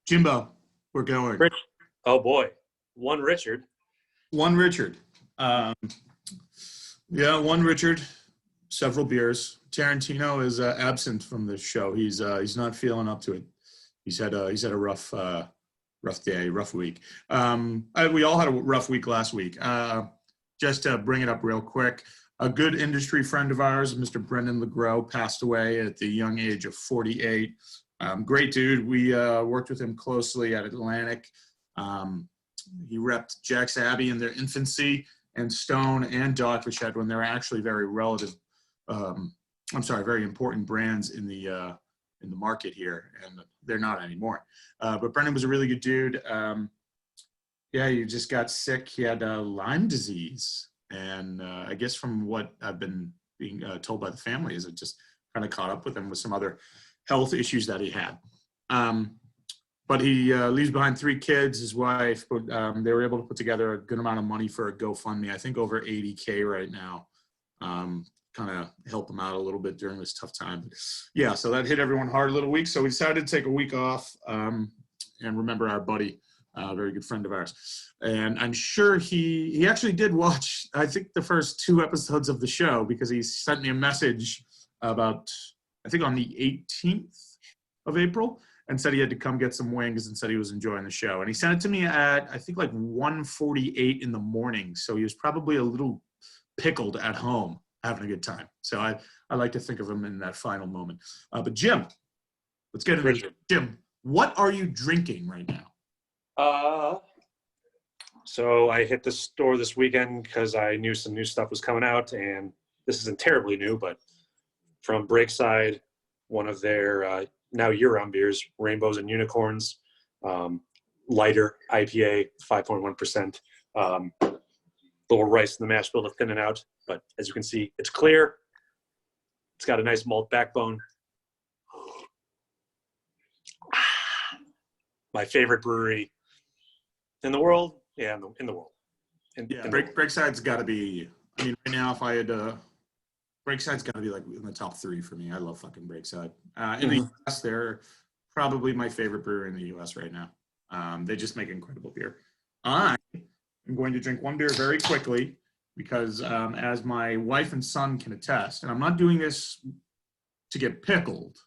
Jimbo, we're going. Rich. Oh boy, one Richard. One Richard. Yeah, one Richard. Several beers. Tarantino is absent from the show. He's not feeling up to it. He's had a rough day, rough week. We all had a rough week last week. Just to bring it up real quick, a good industry friend of ours, Mr. Brendan LeGros, passed away at the young age of 48. Great dude. We worked with him closely at Atlantic. He repped Jack's Abbey in their infancy, and Stone and Dogfish Head when they were actually very very important brands in the market here, and they're not anymore. But Brendan was a really good dude. Yeah, he just got sick. He had Lyme disease, and I guess from what I've been being told by the family is it just kind of caught up with him with some other health issues that he had. But he leaves behind 3 kids, his wife. But, they were able to put together a good amount of money for a GoFundMe, I think over $80K right now. Kind of help him out a little bit during this tough time. But yeah, so that hit everyone hard a little week. So we decided to take a week off and remember our buddy, a very good friend of ours. And I'm sure he actually did watch, I think, the first 2 episodes of the show, because he sent me a message about, I think, on the 18th of April, and said he had to come get some wings and said he was enjoying the show. And he sent it to me at, I think, like 1:48 in the morning. So he was probably a little pickled at home, having a good time. So I like to think of him in that final moment. But Jim, let's get into it. Jim, what are you drinking right now? So I hit the store this weekend because I knew some new stuff was coming out, and this isn't terribly new, but from Breakside, one of their now year-round beers, Rainbows and Unicorns, lighter IPA, 5.1%. Little rice in the mash bill to thin it out, but as you can see, it's clear. It's got a nice malt backbone. My favorite brewery in the world. Yeah, in the world. Breakside's got to be, I mean, right now, if I had to, Breakside's got to be like in the top 3 for me. I love fucking Breakside. In the U.S., they're probably my favorite brewer in the U.S. right now. They just make incredible beer. I'm going to drink one beer very quickly because as my wife and son can attest, and I'm not doing this to get pickled,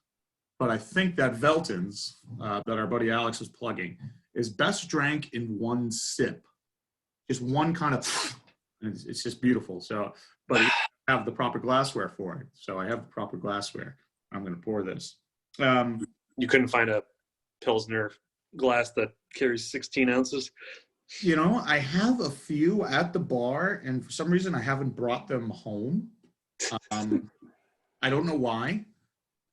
but I think that Velton's, that our buddy Alex was plugging, is best drank in one sip. Just one kind of, it's just beautiful. So, but you have the proper glassware for it. So I have the proper glassware. I'm going to pour this. You couldn't find a Pilsner glass that carries 16 ounces? You know, I have a few at the bar, and for some reason I haven't brought them home. I don't know why.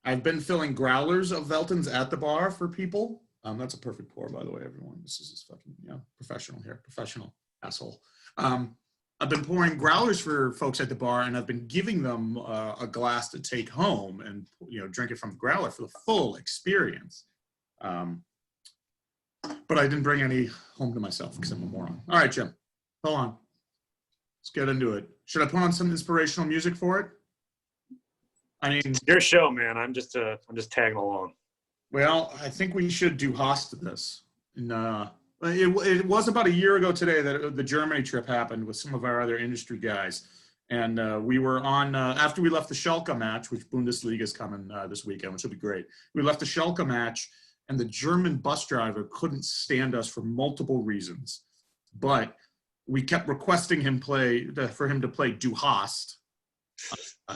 I've been filling growlers of Veltons at the bar for people. That's a perfect pour, by the way, everyone. This is just fucking, professional here. Professional asshole. I've been pouring growlers for folks at the bar, and I've been giving them a glass to take home and, drink it from the growler for the full experience. But I didn't bring any home to myself because I'm a moron. All right, Jim, hold on. Let's get into it. Should I put on some inspirational music for it? I mean, it's your show, man. I'm just tagging along. Well, I think we should do host to this. And, it was about a year ago today that the Germany trip happened with some of our other industry guys. And we were on, after we left the Schalke match, which Bundesliga is coming this weekend, which will be great. We left the Schalke match, and the German bus driver couldn't stand us for multiple reasons. But we kept requesting for him to play Du Hast,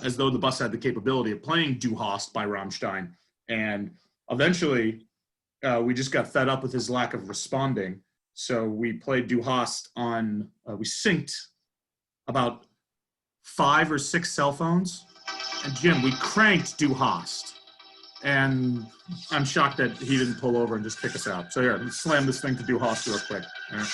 as though the bus had the capability of playing Du Hast by Rammstein. And eventually, we just got fed up with his lack of responding. So we played Du Hast on, we synced about 5 or 6 cell phones. And Jim, we cranked Du Hast. And I'm shocked that he didn't pull over and just kick us out. So here, let's slam this thing to Du Hast real quick. All right.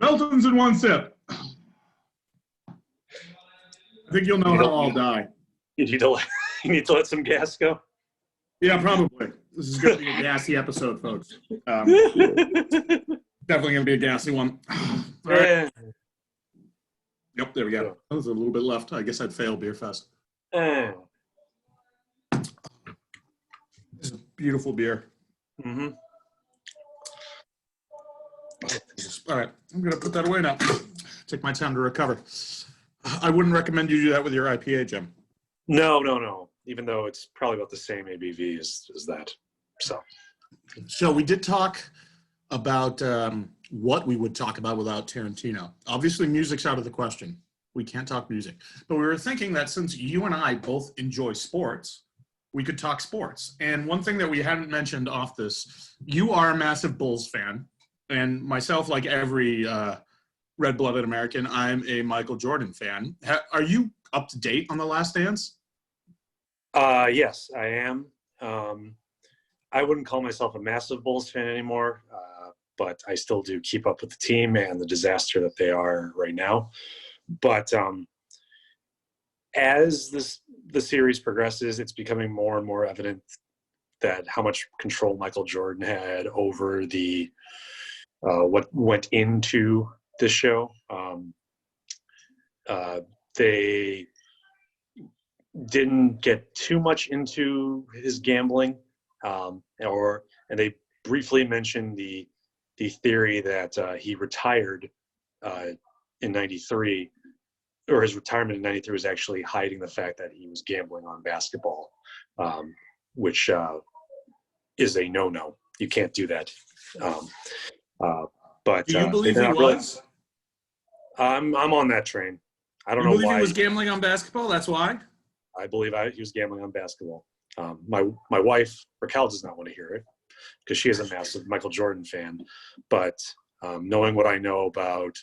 Melton's in one sip. I think you'll know how I'll die. You need to let some gas go? Yeah, probably. This is going to be a gassy episode, folks. Definitely going to be a gassy one. All right. Yep, there we go. There's a little bit left. I guess I'd fail Beer Fest. This is a beautiful beer. Mm-hmm. All right, I'm going to put that away now. Take my time to recover. I wouldn't recommend you do that with your IPA, Jim. No. Even though it's probably about the same ABV as that. So we did talk about what we would talk about without Tarantino. Obviously, music's out of the question. We can't talk music. But we were thinking that since you and I both enjoy sports, we could talk sports. And one thing that we hadn't mentioned off this, you are a massive Bulls fan. And myself, like every red-blooded American, I'm a Michael Jordan fan. Are you up to date on The Last Dance? Yes, I am. I wouldn't call myself a massive Bulls fan anymore, but I still do keep up with the team and the disaster that they are right now. But as the series progresses, it's becoming more and more evident that how much control Michael Jordan had over the what went into this show. They didn't get too much into his gambling, and they briefly mentioned the theory that he retired in '93, or his retirement in '93 was actually hiding the fact that he was gambling on basketball, which is a no-no. You can't do that. But do you believe he was? I'm on that train. I don't know why. You believe why he was gambling on basketball? That's why? I believe he was gambling on basketball. My wife, Raquel, does not want to hear it because she is a massive Michael Jordan fan. But knowing what I know about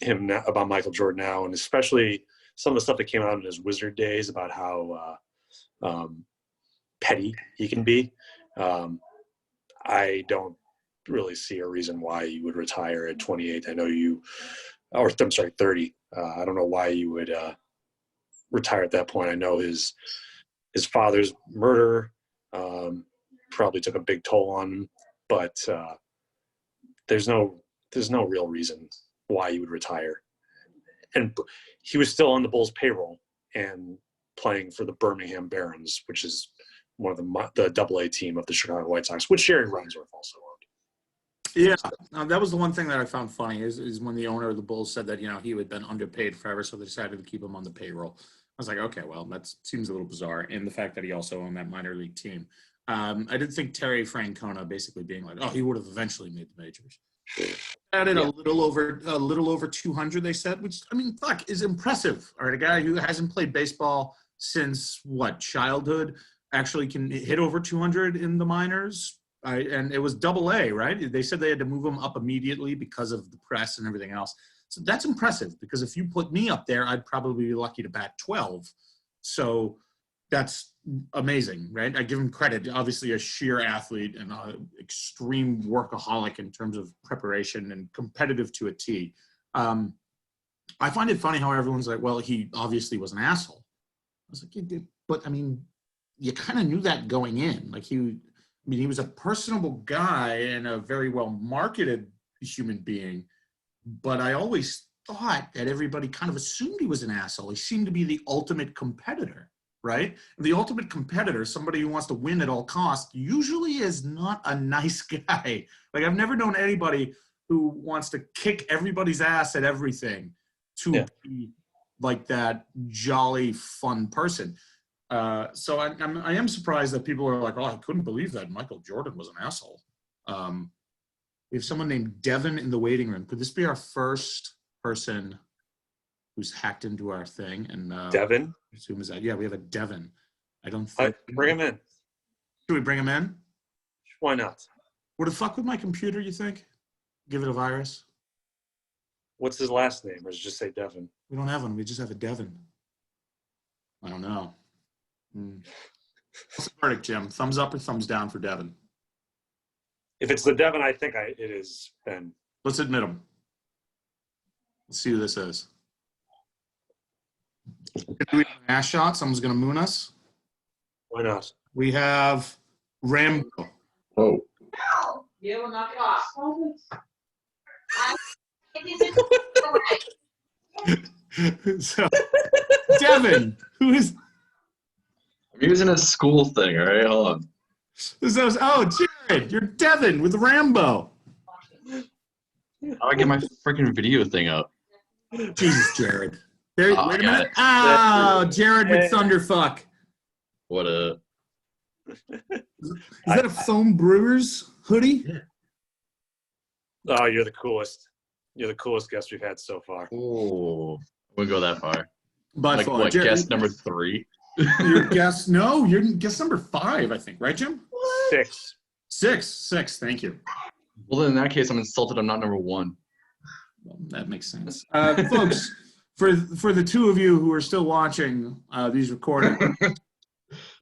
him, about Michael Jordan now, and especially some of the stuff that came out in his Wizard days about how petty he can be, I don't really see a reason why you would retire at 28. I know you, or I'm sorry, 30. I don't know why you would retire at that point. I know his father's murder probably took a big toll on him, but there's no real reason why you would retire. And he was still on the Bulls payroll and playing for the Birmingham Barons, which is one of the Double-A team of the Chicago White Sox, which Jerry Reinsdorf also owned. Yeah, that was the one thing that I found funny is when the owner of the Bulls said that, he had been underpaid forever, so they decided to keep him on the payroll. I was like, okay, well, that seems a little bizarre. And the fact that he also owned that minor league team. I did think Terry Francona basically being like, oh, he would have eventually made the majors. Added a little over 200, they said, which, fuck, is impressive. All right, a guy who hasn't played baseball since, childhood, actually can hit over 200 in the minors. And it was Double-A, right? They said they had to move him up immediately because of the press and everything else. So that's impressive because if you put me up there, I'd probably be lucky to bat 12. So that's amazing, right? I give him credit. Obviously a sheer athlete and an extreme workaholic in terms of preparation and competitive to a T. I find it funny how everyone's like, well, he obviously was an asshole. I was like, but you kind of knew that going in. Like he was a personable guy and a very well marketed human being, but I always thought that everybody kind of assumed he was an asshole. He seemed to be the ultimate competitor, right? The ultimate competitor, somebody who wants to win at all costs, usually is not a nice guy. Like I've never known anybody who wants to kick everybody's ass at everything to be like that jolly, fun person. So I am surprised that people are like, oh, I couldn't believe that Michael Jordan was an asshole. We have someone named Devin in the waiting room. Could this be our first person who's hacked into our thing? And Devin? I assume is that? Yeah, we have a Devin. I don't think. Bring him in. Should we bring him in? Why not? Would it fuck with my computer, you think? Give it a virus? What's his last name? Or does it just say Devin? We don't have one. We just have a Devin. I don't know. What's the verdict, Jim? Thumbs up or thumbs down for Devin? If it's the Devin, I think it is Ben. Let's admit him. Let's see who this is. Do we have an ass shot? Someone's going to moon us? Why not? we have Rambo. Oh. You will knock it off. So, Devin, who is I'm using a school thing, all right? Hold on. oh, Jared, you're Devin with Rambo. How do I get my freaking video thing up? Jesus, Jared. There, Oh, wait a I got minute. it. Oh, Jared McThunderfuck. What a... Is that a Foam Brewers hoodie? Yeah. Oh, you're the coolest. You're the coolest guest we've had so far. Oh, I wouldn't go that far. By Like, far. what, Jared, guest number 3? Your guess? No, you're guess number 5, I think. Right, Jim? 6. 6. Thank you. Well, then in that case, I'm insulted I'm not number 1. Well, that makes sense. Folks, for the two of you who are still watching these recordings,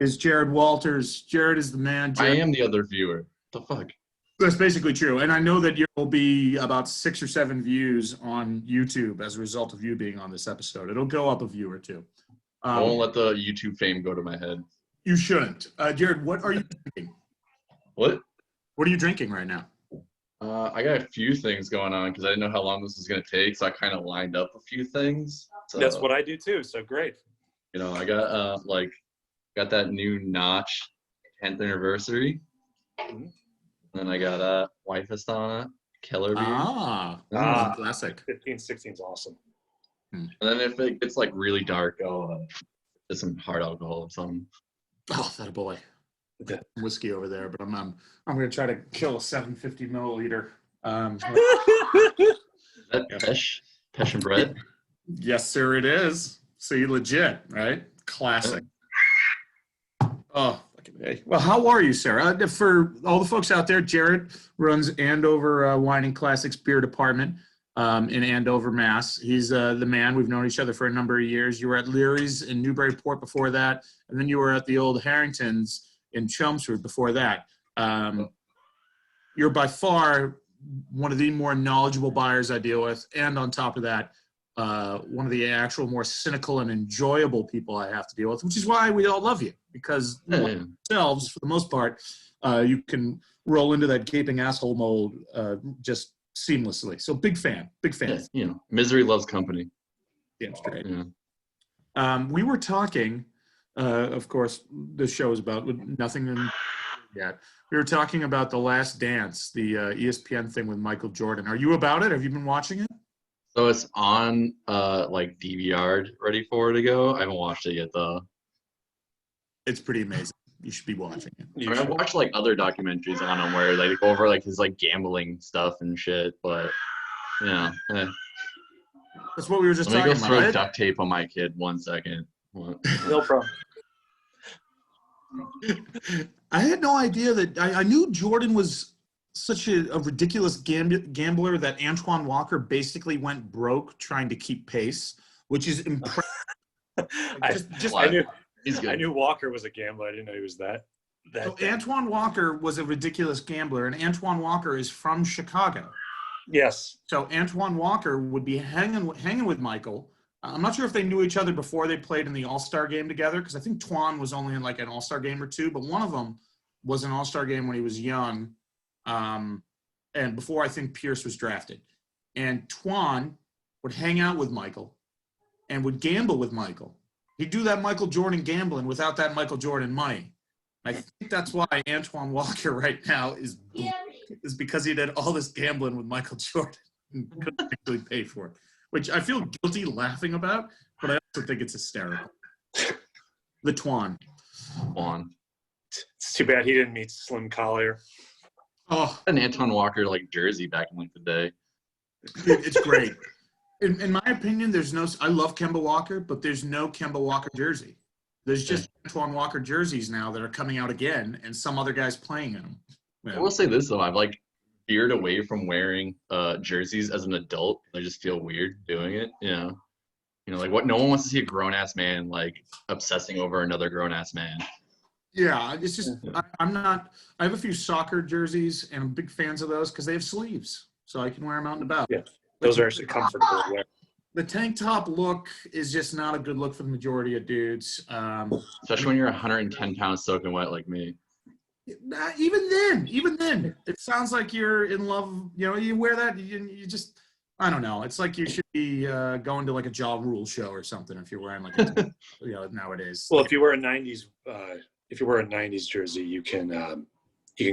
is Jared Walters. Jared is the man. Jared, I am the other viewer. The fuck? That's basically true. And I know that there will be about 6 or 7 views on YouTube as a result of you being on this episode. It'll go up a view or two. I won't let the YouTube fame go to my head. You shouldn't. Jared, what are you drinking? What? What are you drinking right now? I got a few things going on because I didn't know how long this was going to take, so I kind of lined up a few things. So, That's what I do too. So great. You know, I got got that new Notch 10th anniversary. Mhm. And then I got White Histana Killer Beer. Classic. 15, 16 is awesome. And then if it gets like really dark, I'll get some hard alcohol or something. Oh, that a boy. Whiskey over there, but I'm gonna try to kill a 750 milliliter. Is that Pesh? Pesh and bread? Yes, sir, it is. See, legit, right? Classic. Oh, fucking A. Well, how are you, Sarah? For all the folks out there, Jared runs Andover Wine and Classics Beer Department in Andover, Mass. He's the man. We've known each other for a number of years. You were at Leary's in Newburyport before that, and then you were at the old Harringtons in Chelmsford before that. You're by far one of the more knowledgeable buyers I deal with, and on top of that, one of the actual more cynical and enjoyable people I have to deal with, which is why we all love you, because yourselves, for the most part, you can roll into that gaping asshole mold just seamlessly. So big fan. Yeah, you know, misery loves company. Damn straight. Yeah. We were talking, of course, this show is about nothing yet. We were talking about The Last Dance, the ESPN thing with Michael Jordan. Are you about it? Have you been watching it? So it's on like DVR ready for it to go. I haven't watched it yet though. It's pretty amazing. You should be watching it. I mean, I've watched like other documentaries on him where they go over like his like gambling stuff and shit, but yeah. That's what we were just Let me talking go about. throw right? duct tape on my kid 1 second. What? No problem. I had no idea that I knew Jordan was such a ridiculous gambler that Antoine Walker basically went broke trying to keep pace, which is impressive. I knew He's good. I knew Walker was a gambler. I didn't know he was that. So Antoine Walker was a ridiculous gambler, and Antoine Walker is from Chicago. Yes. So Antoine Walker would be hanging with Michael. I'm not sure if they knew each other before they played in the All-Star game together, because I think Twan was only in like an All-Star game or two, but one of them was an All-Star game when he was young, and before I think Pierce was drafted. And Twan would hang out with Michael and would gamble with Michael. He'd do that Michael Jordan gambling without that Michael Jordan money. I think that's why Antoine Walker right now is because he did all this gambling with Michael Jordan and couldn't actually pay for it, which I feel guilty laughing about, but I also think it's hysterical. The Twan. It's too bad he didn't meet Slim Collier. Oh, An Antoine Walker like jersey back in like the day. it's great. In my opinion, I love Kemba Walker, but there's no Kemba Walker jersey. There's just Antoine Walker jerseys now that are coming out again, and some other guys playing in them. Yeah. I will say this though, I've like veered away from wearing jerseys as an adult. I just feel weird doing it. You know, like what? No one wants to see a grown ass man like obsessing over another grown ass man. Yeah, it's just I'm not. I have a few soccer jerseys, and I'm big fans of those because they have sleeves, so I can wear them out and about. Yeah, those are actually comfortable to wear. The tank top look is just not a good look for the majority of dudes. Especially when you're 110 pounds soaking wet like me. Even then, it sounds like you're in love. You know, you wear that, you just, I don't know. It's like you should be going to like a Ja Rule show or something if you're wearing like a, nowadays. Well, if you wear a '90s jersey, you can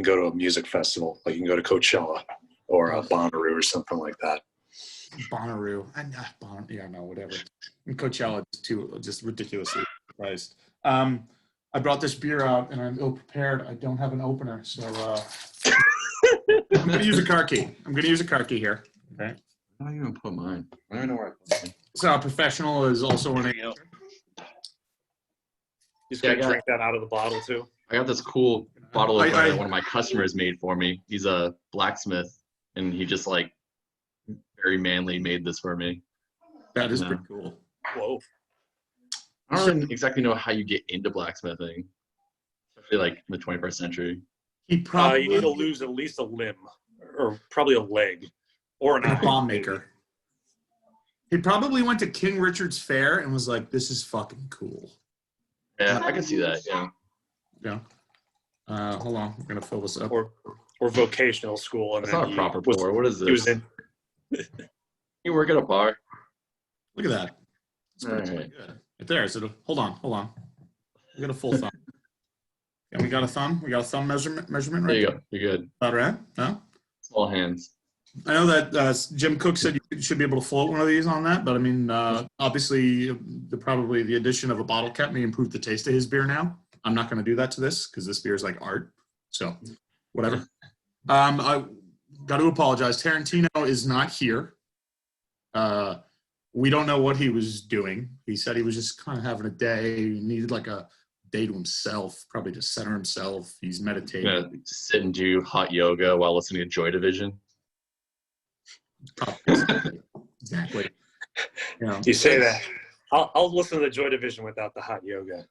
go to a music festival. Like you can go to Coachella or Bonnaroo or something like that. Bonnaroo, whatever. And Coachella is just ridiculously priced. I brought this beer out and I'm ill prepared. I don't have an opener, so I'm gonna use a car key. Here. Okay. I don't even put mine. I don't even know where I put mine. So a professional is also an You just gonna drink that out of the bottle too. I got this cool bottle of that one of my customers made for me. He's a blacksmith, and he just like very manly made this for me. That is pretty cool. Whoa. I don't really exactly know how you get into blacksmithing, especially like in the 21st century. He probably you need to lose at least a limb, or probably a leg, or an eye. Bomb maker. He probably went to King Richard's Fair and was like, "This is fucking cool." Yeah, I can see that. Yeah. Yeah. Hold on, we're gonna fill this up. Or vocational school, and That's not a proper pour. What is this? He was in. You work at a bar. Look at that. It's All pretty right. good. Right there. So hold on. We got a full thumb. And we got a thumb. We got a thumb measurement right There you go. You're good. About right? No? Small hands. I know that Jim Cook said you should be able to float one of these on that, but I mean, obviously, probably the addition of a bottle cap may improve the taste of his beer now. I'm not going to do that to this because this beer is like art. So, whatever. I got to apologize. Tarantino is not here. We don't know what he was doing. He said he was just kind of having a day. He needed like a day to himself, probably to center himself. He's meditating. You're gonna sit and do hot yoga while listening to Joy Division. Exactly. Yeah. You say that. I'll listen to the Joy Division without the hot yoga.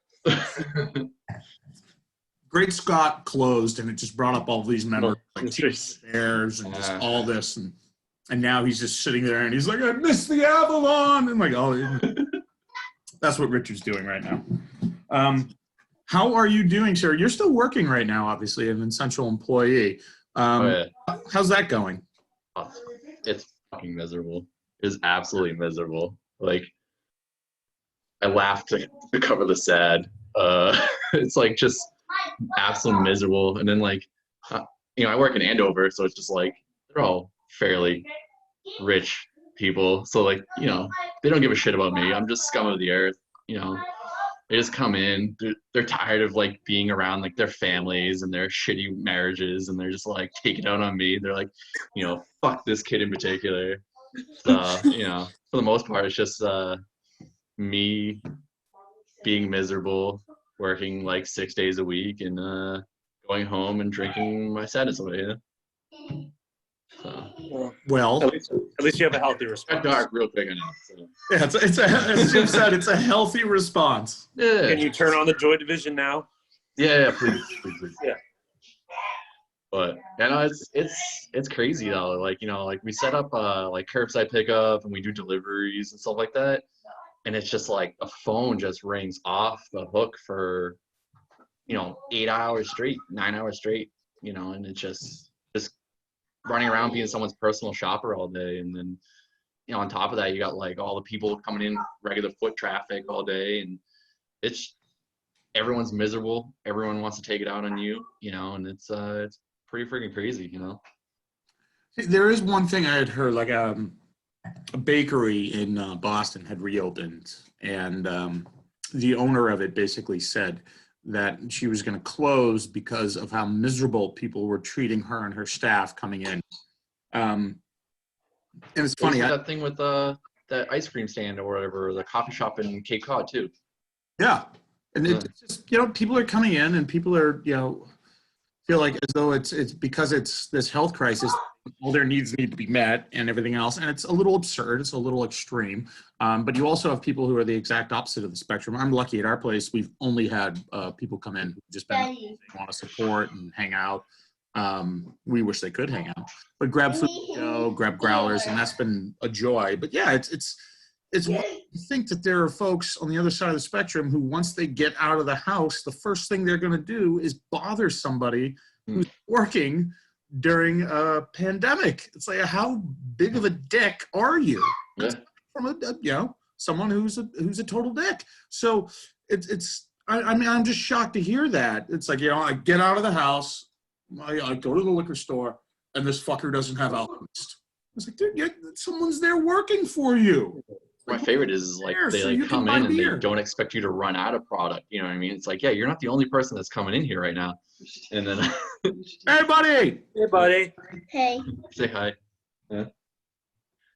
Great Scott closed, and it just brought up all these memories, like Jeez. bears and just all this, and now he's just sitting there, and he's like, "I missed the Avalon," and like, oh, that's what Richard's doing right now. How are you doing, sir? You're still working right now, obviously, an essential employee. How's that going? It's fucking miserable. It's absolutely miserable. Like, I laugh to cover the sad. It's like just absolutely miserable. And then like, I work in Andover, so it's just like they're all fairly rich people. So like, they don't give a shit about me. I'm just scum of the earth. They just come in. They're tired of like being around like their families and their shitty marriages, and they're just like taking out on me. They're like, fuck this kid in particular. So for the most part, it's just me being miserable, working like 6 days a week, and going home and drinking my sadness away. So. Well, at least you have a healthy response. Got dark real quick, I know. So. Yeah, as Jim said, it's a healthy response. Yeah. Can you turn on the Joy Division now? Yeah, please. Yeah. But it's crazy though. Like like we set up like curbside pickup, and we do deliveries and stuff like that, and it's just like a phone just rings off the hook for 8 hours straight, 9 hours straight, and it's just running around being someone's personal shopper all day. And then on top of that, you got like all the people coming in regular foot traffic all day, and everyone's miserable. Everyone wants to take it out on you, and it's pretty freaking crazy, There is one thing I had heard, like a bakery in Boston had reopened, and the owner of it basically said that she was going to close because of how miserable people were treating her and her staff coming in. And it's funny. That thing with that ice cream stand or whatever, the coffee shop in Cape Cod too. Yeah. And it's just, people are coming in, and people are, feel like as though it's because it's this health crisis, all their needs need to be met and everything else. And it's a little absurd. It's a little extreme. But you also have people who are the exact opposite of the spectrum. I'm lucky at our place. We've only had people come in who just they want to support and hang out. We wish they could hang out, but grab food, grab growlers, and that's been a joy. But yeah, it's it's I think that there are folks on the other side of the spectrum who, once they get out of the house, the first thing they're going to do is bother somebody who's working during a pandemic. It's like, how big of a dick are you? Yeah. From a someone who's a total dick. So I mean, I'm just shocked to hear that. It's like, I get out of the house, I go to the liquor store, and this fucker doesn't have Alchemist. It's like, dude, someone's there working for you. My favorite is like they like come in and they don't expect you to run out of product. You know what I mean? It's like, yeah, you're not the only person that's coming in here right now. And then hey buddy. Hey buddy. Hey. Say hi. Yeah.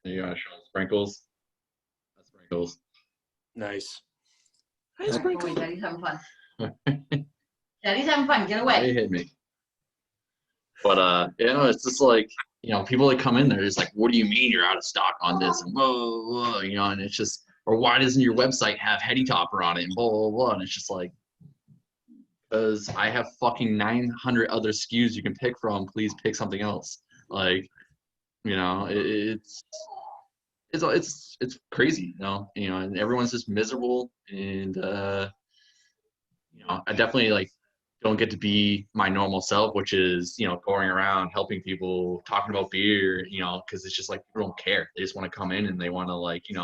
You gotta show sprinkles. That's sprinkles. Nice. Hi, Sprinkle. Daddy's having fun. Daddy's having fun. Get away. They hit me. But it's just like, people that come in there, it's like, what do you mean you're out of stock on this? And whoa, and it's just, or why doesn't your website have Heady Topper on it? And blah, blah, blah. And it's just like, because I have fucking 900 other SKUs you can pick from. Please pick something else. Like, it's crazy, and everyone's just miserable. And, I definitely like don't get to be my normal self, which is, going around helping people, talking about beer, because it's just like, people don't care. They just want to come in and they want to like, just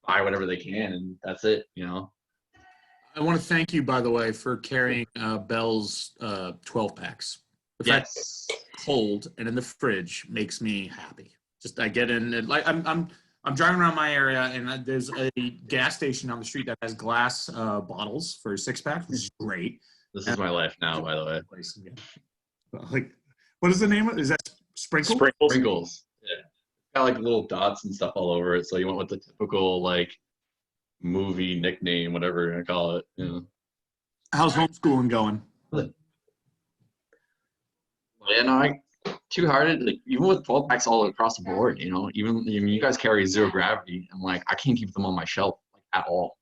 buy whatever they can, and that's it, I want to thank you, by the way, for carrying Bell's 12 packs. The fact it's cold and in the fridge makes me happy. Just I get in and like I'm driving around my area, and there's a gas station on the street that has glass bottles for 6-pack, which is great. This is my life now, by the way. Like, what is the name of it? Is that Sprinkles? Sprinkles. Yeah. Got like little dots and stuff all over it. So you went with the typical like movie nickname, whatever you're gonna call it. How's homeschooling going? Yeah, no, too hard. Like, even with 12 packs all across the board, even you guys carry zero gravity. I'm like, I can't keep them on my shelf at all.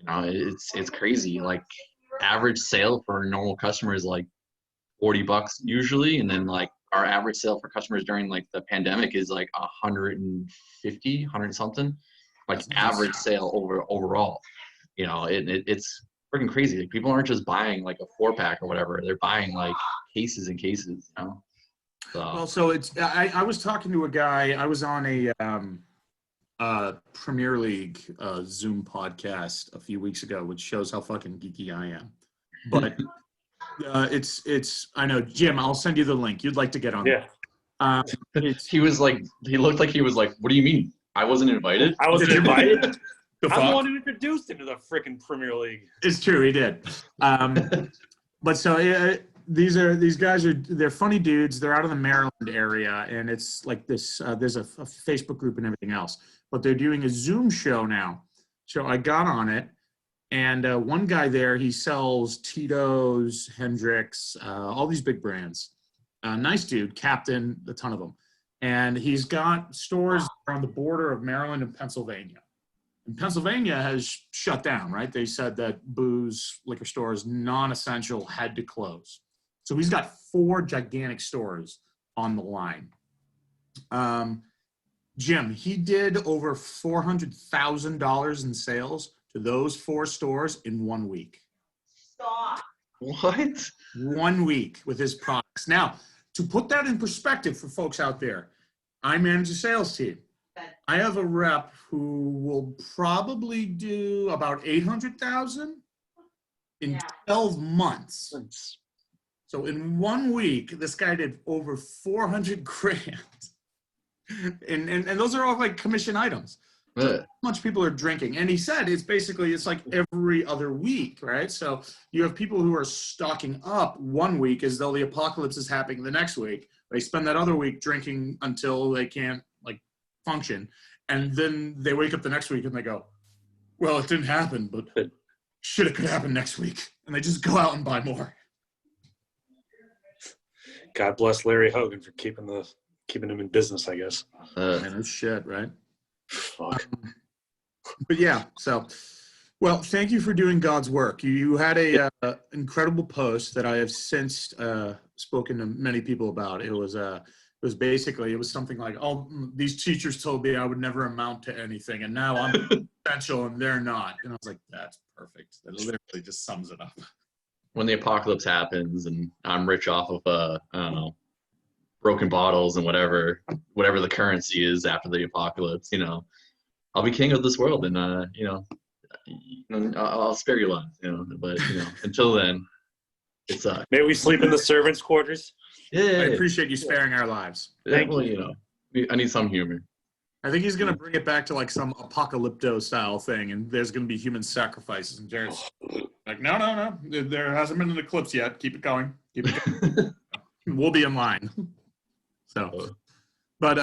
It's crazy. Like, average sale for a normal customer is like $40 usually, and then like our average sale for customers during like the pandemic is like 100 something. Like average sale overall. It's freaking crazy. Like, people aren't just buying like a 4-pack or whatever. They're buying like cases and cases, So. Well, so it's I was talking to a guy. I was on a Premier League Zoom podcast a few weeks ago, which shows how fucking geeky I am. But it's I know, Jim. I'll send you the link. You'd like to get on. Yeah. He looked like he was like, what do you mean? I wasn't invited. I wasn't invited. The I'm the one who introduced him to the freaking Premier League. It's true, he did. But so these guys they're funny dudes. They're out of the Maryland area, and it's like this. There's a Facebook group and everything else, but they're doing a Zoom show now. So I got on it, and one guy there, he sells Tito's, Hendrix, all these big brands. Nice dude, Captain, a ton of them. And he's got stores around the border of Maryland and Pennsylvania. And Pennsylvania has shut down, right? They said that booze, liquor stores, non-essential, had to close. So he's got 4 gigantic stores on the line. Jim, he did over $400,000 in sales to those 4 stores in 1 week. Stop. What? 1 week with his products. Now, to put that in perspective for folks out there, I manage a sales team. I have a rep who will probably do about 800,000 in 12 months. So in 1 week, this guy did over 400 grand. And those are all like commission items. So how much people are drinking. And he said it's like every other week, right? So you have people who are stocking up 1 week as though the apocalypse is happening the next week. They spend that other week drinking until they can't like function. And then they wake up the next week and they go, well, it didn't happen, but shit, it could happen next week. And they just go out and buy more. God bless Larry Hogan for keeping him in business, I guess. Man, that's shit, right? Fuck. But yeah, so, well, thank you for doing God's work. You had a incredible post that I have since spoken to many people about. It was it was something like, oh, these teachers told me I would never amount to anything, and now I'm essential and they're not. And I was like, that's perfect. That literally just sums it up. When the apocalypse happens and I'm rich off of I don't know, broken bottles and whatever the currency is after the apocalypse, I'll be king of this world, and I'll spare your lives, but until then, it sucks. May we sleep in the servants' quarters? I Yeah, appreciate you sparing our lives. well, I need some humor. I think he's going to bring it back to like some apocalypto style thing, and there's going to be human sacrifices. And Jared's like, no. There hasn't been an eclipse yet. Keep it going. Keep it going. We'll be in line. So, but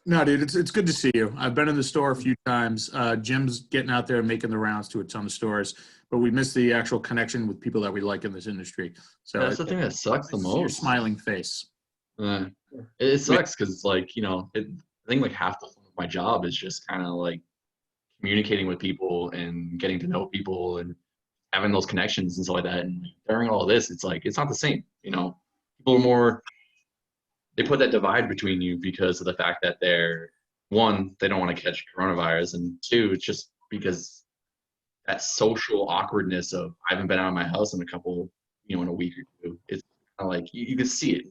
no, dude, it's good to see you. I've been in the store a few times. Jim's getting out there and making the rounds to a ton of stores, but we miss the actual connection with people that we like in this industry. So That's the thing that sucks the most. Your smiling face. It sucks because it's like, I think like half the fun of my job is just kind of like communicating with people and getting to know people and having those connections and stuff like that. And during all of this, it's like, it's not the same, people are more, they put that divide between you because of the fact that one, they don't want to catch coronavirus, and two, it's just because that social awkwardness of I haven't been out of my house in in a week or two. It's kind of like you can see it,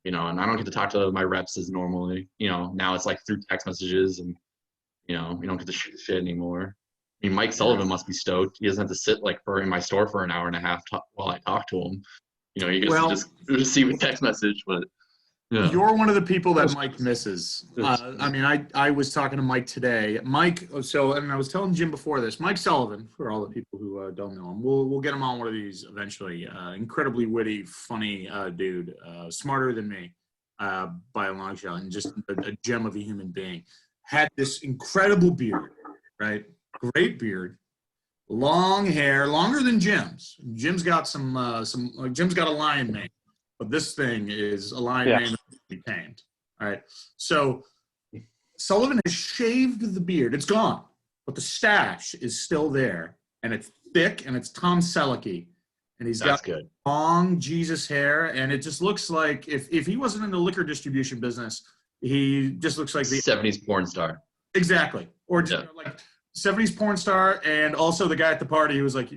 and I don't get to talk to my reps as normally. Now it's like through text messages, and we don't get to shoot the shit anymore. I mean, Mike Sullivan must be stoked. He doesn't have to sit in my store for an hour and a half while I talk to him. You get to just receive a text message, but. Yeah. You're one of the people that Mike misses. I was talking to Mike today. Mike, and I was telling Jim before this, Mike Sullivan, for all the people who don't know him, we'll get him on one of these eventually. Incredibly witty, funny dude, smarter than me by a long shot, and just a gem of a human being. Had this incredible beard, right? Great beard, long hair, longer than Jim's. Jim's got Jim's got a lion mane. But this thing is a lion mane that can be tamed. All right. So Sullivan has shaved the beard. It's gone. But the stash is still there. And it's thick, and it's Tom Selleck-y. And he's got good. Long Jesus hair. And it just looks like, if he wasn't in the liquor distribution business, he just looks like the 70s porn star. Exactly. Or like 70s porn star, and also the guy at the party who was like,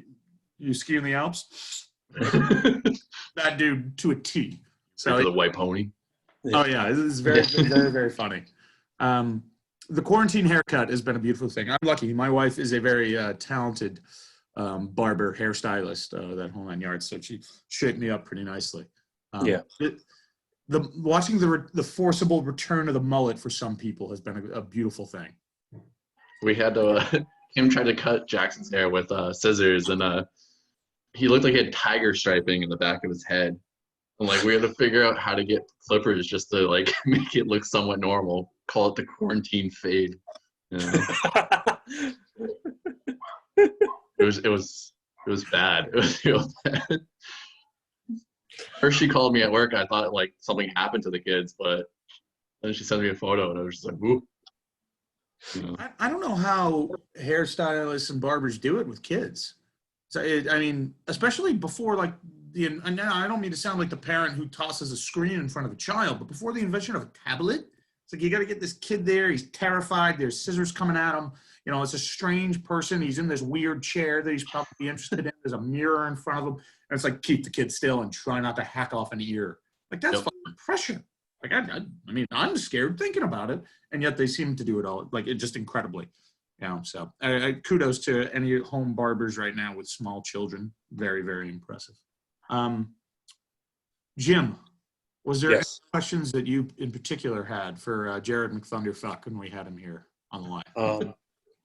you ski in the Alps? That dude to a T. So for the white pony. Oh yeah, this is very, very, very funny. The quarantine haircut has been a beautiful thing. I'm lucky. My wife is a very talented barber, hairstylist, that whole 9 yards. So she shaped me up pretty nicely. Watching the forcible return of the mullet for some people has been a beautiful thing. We had Kim tried to cut Jackson's hair with scissors, and he looked like he had tiger striping in the back of his head. And like we had to figure out how to get clippers just to like make it look somewhat normal. Call it the quarantine fade. It was bad. It was real bad. First she called me at work. I thought like something happened to the kids, but then she sent me a photo, and I was just like, "Woo." I don't know how hairstylists and barbers do it with kids. So especially before and now I don't mean to sound like the parent who tosses a screen in front of a child, but before the invention of a tablet, it's like you got to get this kid there. He's terrified. There's scissors coming at him. It's a strange person. He's in this weird chair that he's probably interested in. There's a mirror in front of him, and it's like keep the kid still and try not to hack off an ear. Like that's fucking pressure. Like I'm scared thinking about it, and yet they seem to do it all just incredibly. So kudos to any home barbers right now with small children. Very, very impressive. Jim, was there any questions that you in particular had for Jared McThunderfuck when we had him here on the line?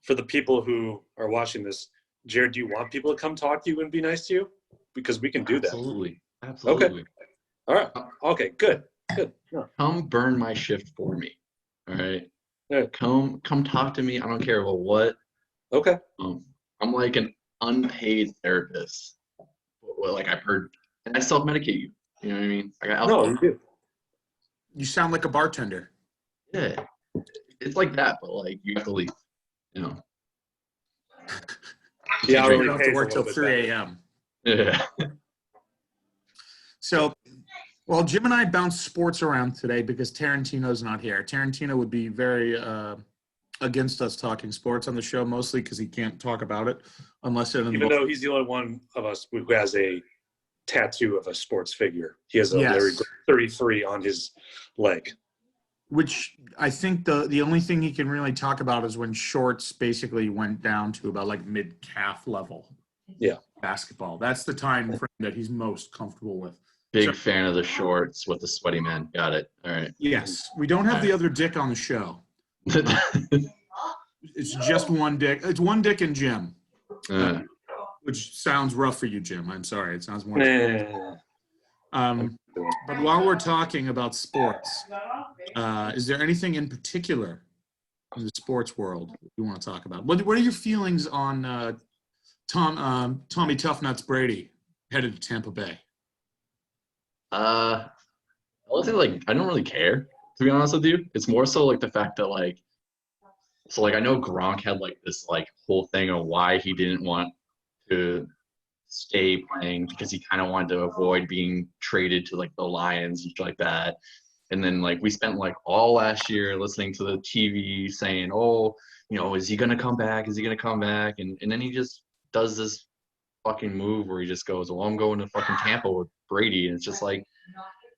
For the people who are watching this, Jared, do you want people to come talk to you and be nice to you? Because we can do that. Absolutely. Okay. All right. Okay, good. Come burn my shift for me. All right. Come talk to me. I don't care about what. Okay. I'm like an unpaid therapist. Like I've heard, and I self-medicate you. You know what I mean? I got alcohol. No, you do. You sound like a bartender. Yeah. It's like that, but like you have to leave. Yeah, you don't have to work till 3 a.m. Yeah. So Well, Jim and I bounced sports around today because Tarantino's not here. Tarantino would be very against us talking sports on the show, mostly because he can't talk about it unless it Even though he's the only one of us who has a tattoo of a sports figure. He has a Yes. Larry Bird 33 on his leg. Which I think the only thing he can really talk about is when shorts basically went down to about like mid-calf level. Yeah. Basketball. That's the time frame that he's most comfortable with. Big fan of the shorts with the sweaty man. Got it. All right. Yes. We don't have the other dick on the show. It's just one dick. It's one dick and Jim. Which sounds rough for you, Jim. I'm sorry. It sounds more. But while we're talking about sports, is there anything in particular in the sports world you want to talk about? What are your feelings on Tommy Tough Nuts Brady headed to Tampa Bay? I don't really care, to be honest with you. It's more so like the fact that I know Gronk had like this like whole thing of why he didn't want to stay playing because he kind of wanted to avoid being traded to like the Lions and shit like that. And then like we spent like all last year listening to the TV saying, oh, is he gonna come back? Is he gonna come back? And then he just does this fucking move where he just goes, well, I'm going to fucking Tampa with Brady. And it's just like,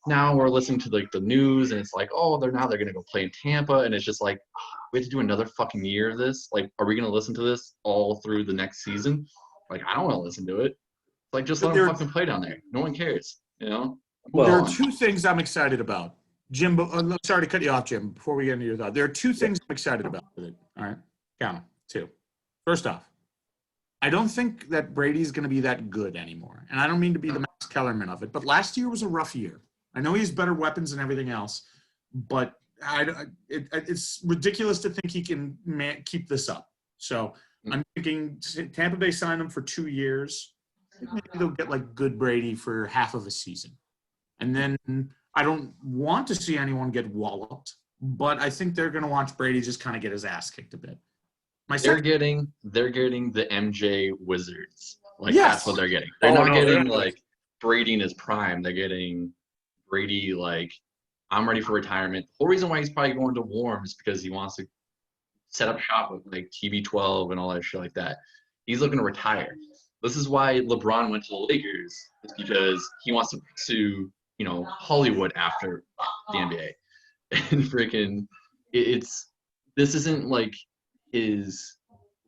now we're listening to like the news and it's like, oh, they're gonna go play in Tampa. And it's just like, we have to do another fucking year of this. Like, are we gonna listen to this all through the next season? Like, I don't want to listen to it. Like, just let him fucking play down there. No one cares, Well, there are two things I'm excited about. Jim, I'm sorry to cut you off, Jim, before we get into your thought. There are two things I'm excited about with it. All right? Count them. Two. First off, I don't think that Brady's going to be that good anymore. And I don't mean to be the Max Kellerman of it, but last year was a rough year. I know he has better weapons and everything else, but it's ridiculous to think he can keep this up. So I'm thinking Tampa Bay signed him for 2 years. Maybe they'll get like good Brady for half of a season. And then I don't want to see anyone get walloped, but I think they're going to watch Brady just kind of get his ass kicked a bit. They're getting the MJ Wizards. Like, that's what they're getting. They're not getting like Brady in his prime. They're getting Brady like, I'm ready for retirement. The whole reason why he's probably going to Warm is because he wants to set up shop with like TB12 and all that shit like that. He's looking to retire. This is why LeBron went to the Lakers, is because he wants to pursue, Hollywood after the NBA. And freaking, this isn't like his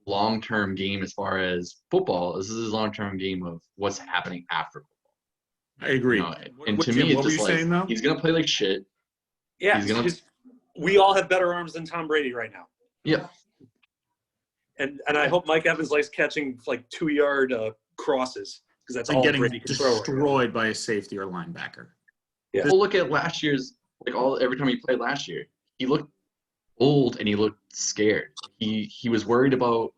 long-term game as far as football. This is his long-term game of what's happening after football. I agree. And to me, it's just like, he's going to play like shit. Yeah, we all have better arms than Tom Brady right now. Yeah. And I hope Mike Evans likes catching like 2-yard crosses, because that's all getting Brady can throw. Destroyed by a safety or linebacker. Yeah. Well, look at last year's, every time he played last year, he looked old and he looked scared. He was worried about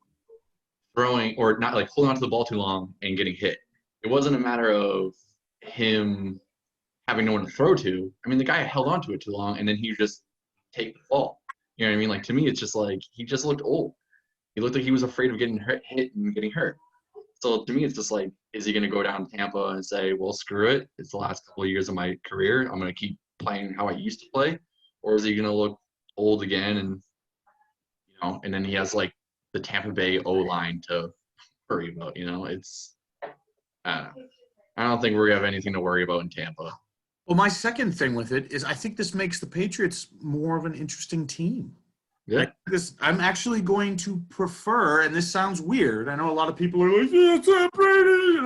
throwing or not, like holding onto the ball too long and getting hit. It wasn't a matter of him having no one to throw to. I mean, the guy held onto it too long and then he just take the fall. You know what I mean? Like, to me, it's just like he just looked old. He looked like he was afraid of getting hit and getting hurt. So to me, it's just like, is he going to go down to Tampa and say, well, screw it. It's the last couple of years of my career. I'm going to keep playing how I used to play. Or is he going to look old again and then he has like the Tampa Bay O-line to worry about, It's, I don't think we're going to have anything to worry about in Tampa. Well, my second thing with it is I think this makes the Patriots more of an interesting team. Yeah. I'm actually going to prefer, and this sounds weird. I know a lot of people are like, yeah, it's not Brady.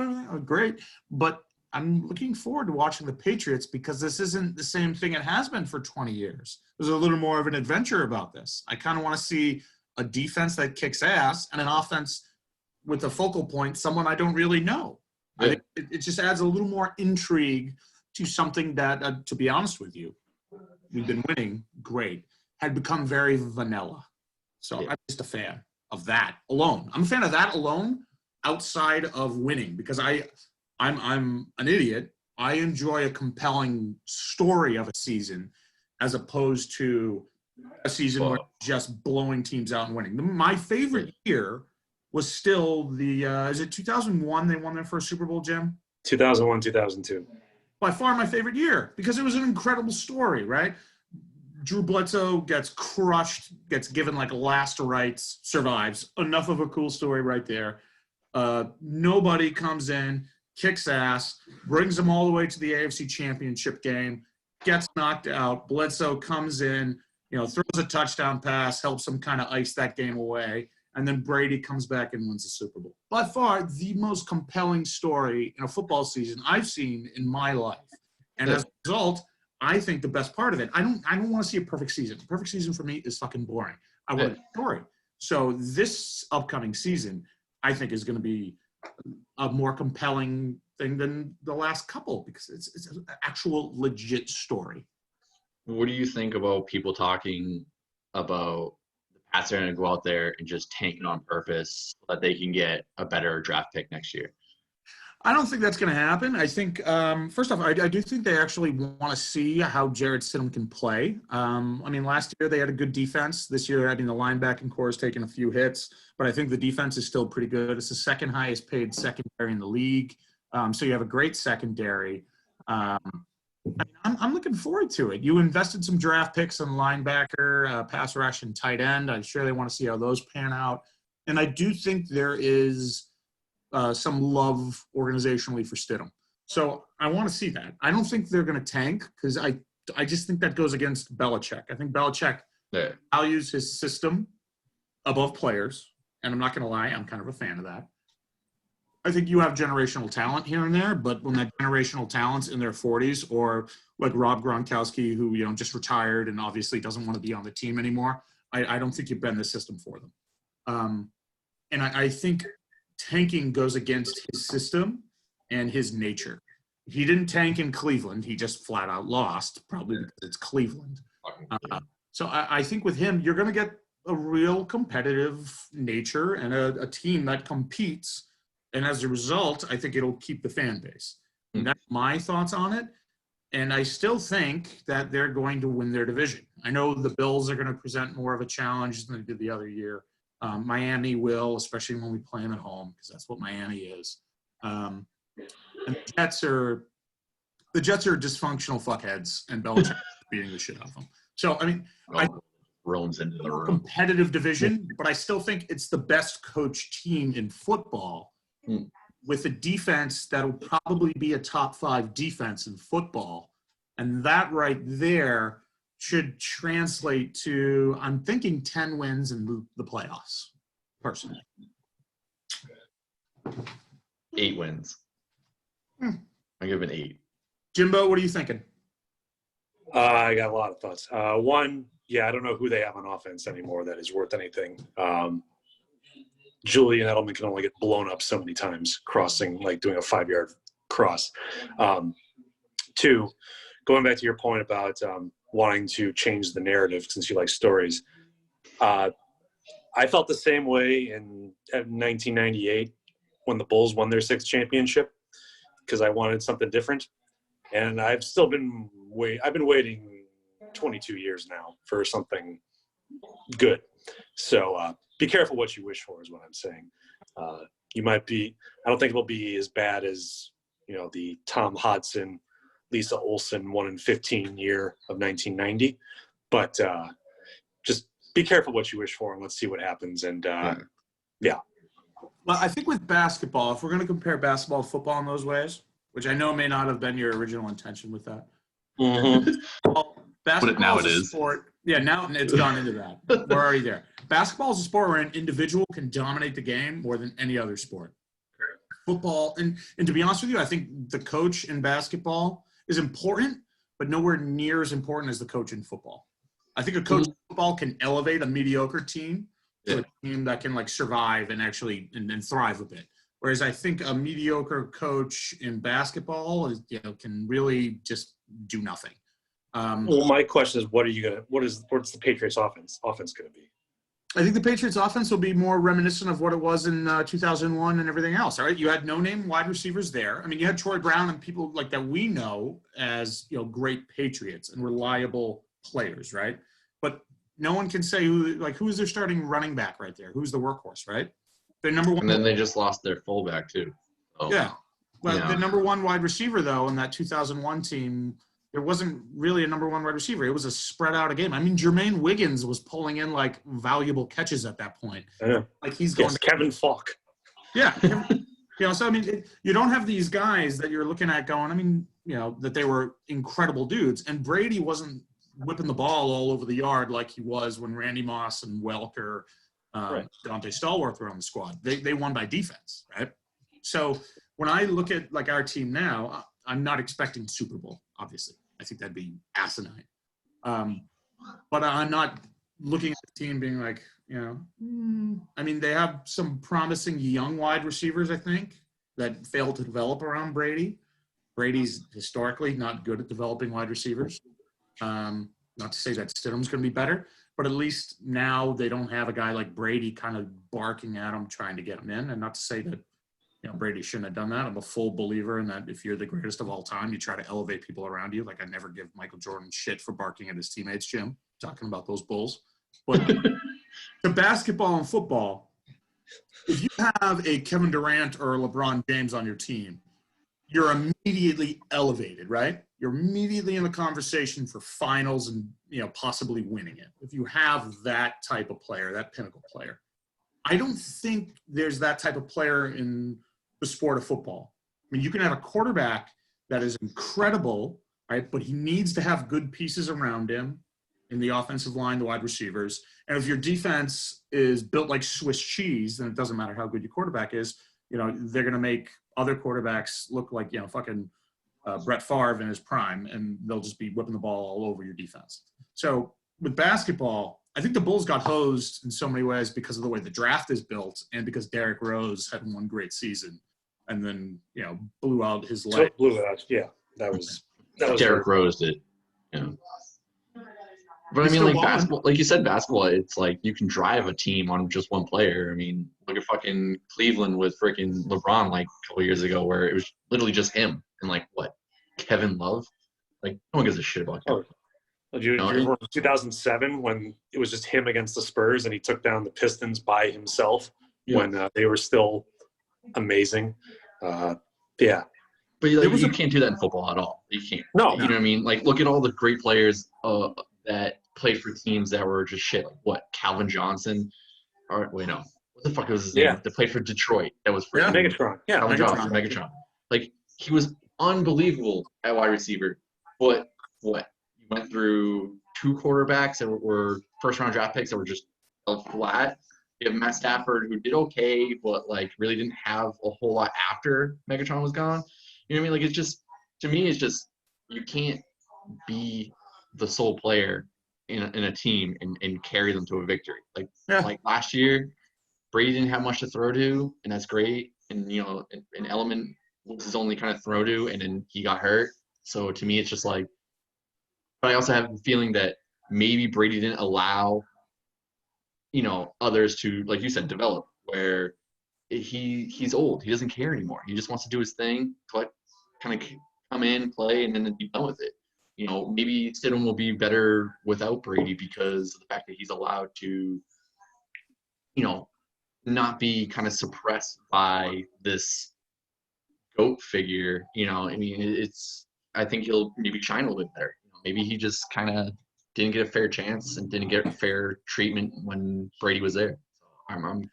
Great. But I'm looking forward to watching the Patriots because this isn't the same thing it has been for 20 years. There's a little more of an adventure about this. I kind of want to see a defense that kicks ass and an offense with a focal point, someone I don't really know. Yeah. I think it just adds a little more intrigue to something that, to be honest with you, we've been winning great, had become very vanilla. So I'm just a fan of that alone. I'm a fan of that alone outside of winning because I'm an idiot. I enjoy a compelling story of a season as opposed to a season where just blowing teams out and winning. My favorite year was still is it 2001 they won their first Super Bowl, Jim? 2001, 2002. by far my favorite year because it was an incredible story, right? Drew Bledsoe gets crushed, gets given like last rites, survives. Enough of a cool story right there. Nobody comes in, kicks ass, brings them all the way to the AFC Championship game, gets knocked out. Bledsoe comes in, throws a touchdown pass, helps them kind of ice that game away. And then Brady comes back and wins the Super Bowl. By far, the most compelling story in a football season I've seen in my life. And as a result, I think the best part of it, I don't want to see a perfect season. A perfect season for me is fucking boring. I want a story. So this upcoming season, I think, is going to be a more compelling thing than the last couple because it's an actual legit story. What do you think about people talking about the Pats are going to go out there and just tank it on purpose so that they can get a better draft pick next year? I don't think that's going to happen. I think, first off, I do think they actually want to see how Jarrett Stidham can play. Last year they had a good defense. This year, the linebacking core has taken a few hits, but I think the defense is still pretty good. It's the second highest paid secondary in the league. So you have a great secondary. I'm looking forward to it. You invested some draft picks on linebacker, pass rush, and tight end. I'm sure they want to see how those pan out. And I do think there is some love organizationally for Stidham. So I want to see that. I don't think they're going to tank because I just think that goes against Belichick. I think Belichick values his system above players. And I'm not going to lie, I'm kind of a fan of that. I think you have generational talent here and there, but when that generational talent's in their 40s or like Rob Gronkowski, who, just retired and obviously doesn't want to be on the team anymore, I don't think you bend the system for them. And I think tanking goes against his system and his nature. He didn't tank in Cleveland. He just flat out lost, probably because it's Cleveland. So I think with him, you're going to get a real competitive nature and a team that competes. And as a result, I think it'll keep the fan base. And that's my thoughts on it. And I still think that they're going to win their division. I know the Bills are going to present more of a challenge than they did the other year. Miami will, especially when we play them at home, because that's what Miami is. And the Jets are dysfunctional fuckheads, and Belichick beating the shit out of them. So, I roams into the room. Competitive division, but I still think it's the best coached team in football with a defense that'll probably be a top 5 defense in football. And that right there should translate to, I'm thinking 10 wins in the playoffs, personally. 8 wins. I give it 8. Jimbo, what are you thinking? I got a lot of thoughts. One, I don't know who they have on offense anymore that is worth anything. Julian Edelman can only get blown up so many times crossing, like doing a 5-yard cross. 2, going back to your point about wanting to change the narrative since you like stories. I felt the same way in 1998 when the Bulls won their 6th championship because I wanted something different. And I've still been waiting 22 years now for something good. So be careful what you wish for is what I'm saying. You might be – I don't think it'll be as bad as, the Tom Hodson, Lisa Olson 1 in 15 year of 1990. But just be careful what you wish for and let's see what happens. And, yeah. Well, I think with basketball, if we're going to compare basketball to football in those ways, which I know may not have been your original intention with that. Well, basketball now is it a is. sport. Yeah, now it's gone into that. We're already there. Basketball is a sport where an individual can dominate the game more than any other sport. Football, and to be honest with you, I think the coach in basketball is important, but nowhere near as important as the coach in football. I think a coach in football can elevate a mediocre team to a team that can survive and actually and thrive a bit. Whereas I think a mediocre coach in basketball is, can really just do nothing. Well, my question is, what's the Patriots offense going to be? I think the Patriots offense will be more reminiscent of what it was in 2001 and everything else. All right. You had no-name wide receivers there. You had Troy Brown and people like that we know as, great Patriots and reliable players. Right. But no one can say who is their starting running back right there? Who's the workhorse, right? Their number one. And then they just lost their fullback too. Yeah. Well, Yeah. the number one wide receiver, though, in that 2001 team, there wasn't really a number one wide receiver. It was a spread out a game. I mean, Jermaine Wiggins was pulling in like valuable catches at that point. Yeah. Like he's going Yes, Kevin Falk. Yeah. So I mean, you don't have these guys that you're looking at going, I mean, that they were incredible dudes. And Brady wasn't whipping the ball all over the yard like he was when Randy Moss and Welker, Dante Stallworth were on the squad. They won by defense, right? So when I look at like our team now, I'm not expecting Super Bowl, obviously. I think that'd be asinine. But I'm not looking at the team being like, I mean, they have some promising young wide receivers, I think, that failed to develop around Brady. Brady's historically not good at developing wide receivers. Not to say that Stidham's going to be better, but at least now they don't have a guy like Brady kind of barking at him, trying to get him in. And not to say that, Brady shouldn't have done that. I'm a full believer in that if you're the greatest of all time, you try to elevate people around you. Like I never give Michael Jordan shit for barking at his teammates, Jim, talking about those Bulls. But to basketball and football, if you have a Kevin Durant or a LeBron James on your team, you're immediately elevated, right? You're immediately in the conversation for finals and, possibly winning it. If you have that type of player, that pinnacle player. I don't think there's that type of player in the sport of football. I mean, you can have a quarterback that is incredible, right? But he needs to have good pieces around him in the offensive line, the wide receivers. And if your defense is built like Swiss cheese, then it doesn't matter how good your quarterback is. They're going to make other quarterbacks look like, fucking Brett Favre in his prime, and they'll just be whipping the ball all over your defense. So with basketball, I think the Bulls got hosed in so many ways because of the way the draft is built and because Derrick Rose had one great season and then, blew out his leg. Blew it out. Yeah, that was Derrick Rose did. Yeah. But I mean, like basketball, like you said, basketball, it's like you can drive a team on just one player. I mean, look at fucking Cleveland with freaking LeBron like a couple years ago where it was literally just him and like what? Kevin Love? Like no one gives a shit about Kevin. Do you remember 2007 when it was just him against the Spurs and he took down the Pistons by himself when they were still amazing? Yeah. But like, you can't do that in football at all. You can't. No. You know what I mean? Like look at all the great players that played for teams that were just shit. Like what? Calvin Johnson? Or wait, no. What the fuck was his name? That played for Detroit. That was freaking Megatron. Yeah, Calvin Johnson, Megatron. Like he was unbelievable at wide receiver. But what? He went through two quarterbacks that were first-round draft picks that were just flat. You have Matt Stafford, who did okay, but like really didn't have a whole lot after Megatron was gone. You know what I mean? Like it's just, to me, it's just you can't be the sole player in a team and carry them to a victory. Like last year, Brady didn't have much to throw to, and that's great. And an element was his only kind of throw to, and then he got hurt. So to me, it's just like. But I also have the feeling that maybe Brady didn't allow, others to, like you said, develop. Where he's old, he doesn't care anymore. He just wants to do his thing, kind of come in, play, and then be done with it. Maybe Stidham will be better without Brady because of the fact that he's allowed to, not be kind of suppressed by this GOAT figure. I mean, I think he'll maybe shine a little bit better. Maybe he just kind of didn't get a fair chance and didn't get fair treatment when Brady was there. I'm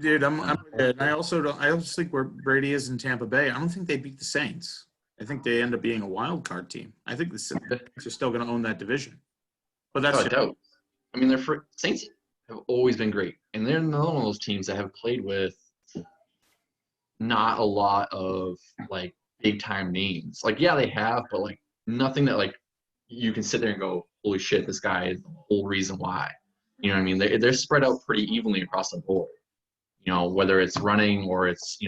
and I also think where Brady is in Tampa Bay, I don't think they beat the Saints. I think they end up being a wild card team. I think the Saints are still going to own that division. But that's I doubt. I mean, Saints have always been great, and they're another one of those teams that have played with not a lot of like big time names. Like, yeah, they have, but like nothing that like you can sit there and go, holy shit, this guy is the whole reason why. You know what I mean? They're spread out pretty evenly across the board. Whether it's running or it's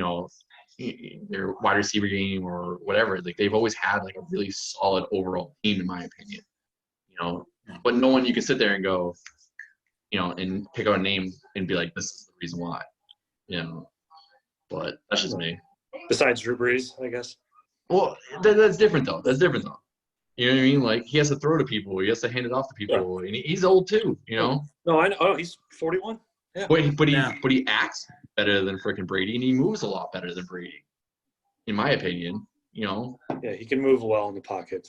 their wide receiver game or whatever. Like they've always had like a really solid overall team, in my opinion. But no one you can sit there and go, and pick out a name and be like, this is the reason why. But that's just me. Besides Drew Brees, I guess. Well, that's different though. You know what I mean? Like he has to throw to people. He has to hand it off to people, and he's old too. No, I know. Oh, he's 41. Yeah. But he acts better than freaking Brady, and he moves a lot better than Brady. in my opinion. You know, Yeah, he can move well in the pocket.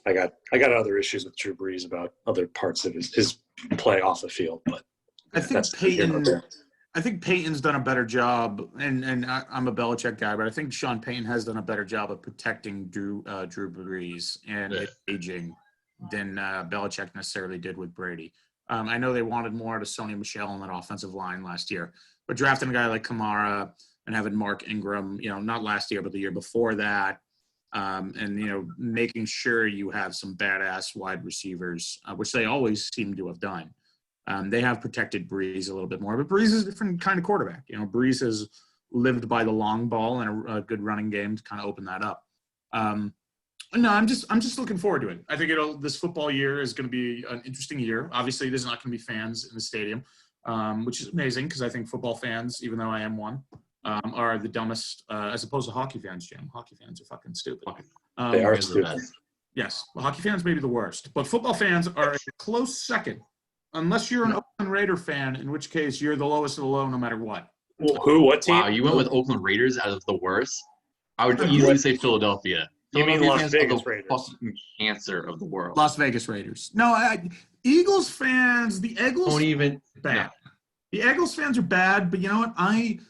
I got other issues with Drew Brees about other parts of his play off the field, but I think that's here nor there. I think Peyton's done a better job, and I'm a Belichick guy, but I think Sean Payton has done a better job of protecting Drew Brees and his aging than Belichick necessarily did with Brady. I know they wanted more out of Sony Michel on that offensive line last year, but drafting a guy like Kamara and having Mark Ingram, not last year, but the year before that, and making sure you have some badass wide receivers, which they always seem to have done. They have protected Brees a little bit more, but Brees is a different kind of quarterback. Brees has lived by the long ball and a good running game to kind of open that up. No, I'm just looking forward to it. I think this football year is going to be an interesting year. Obviously, there's not going to be fans in the stadium, which is amazing because I think football fans, even though I am one, are the dumbest as opposed to hockey fans, Jim. Hockey fans are fucking stupid. They are stupid. Yes, well, hockey fans may be the worst, but football fans are a close second. Unless you're an Oakland Raider fan, in which case you're the lowest of the low no matter what. Who? What team? Wow, you went with Oakland Raiders as the worst? I would easily say Philadelphia. You mean Las Vegas Raiders? Fucking cancer of the world. Las Vegas Raiders. No, Eagles fans, the Eagles don't even bad. No. The Eagles fans are bad, but you know what?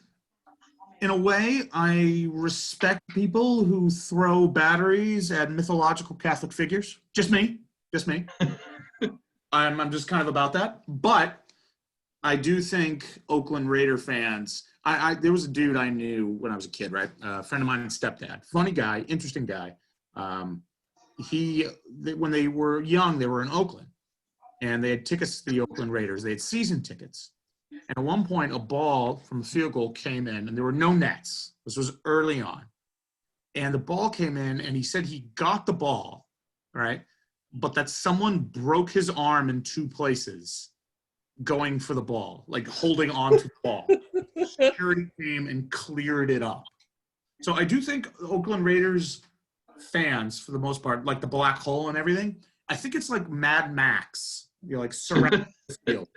In a way, I respect people who throw batteries at mythological Catholic figures. Just me. I'm just kind of about that. But I do think Oakland Raider fans, there was a dude I knew when I was a kid, right? A friend of mine and stepdad. Funny guy, interesting guy. When they were young, they were in Oakland. And they had tickets to the Oakland Raiders. They had season tickets. And at one point, a ball from a field goal came in, and there were no nets. This was early on. And the ball came in, and he said he got the ball, right? But that someone broke his arm in two places going for the ball, like holding on to the ball. Security came and cleared it up. So I do think Oakland Raiders fans, for the most part, like the black hole and everything, I think it's like Mad Max, like surrounding the field,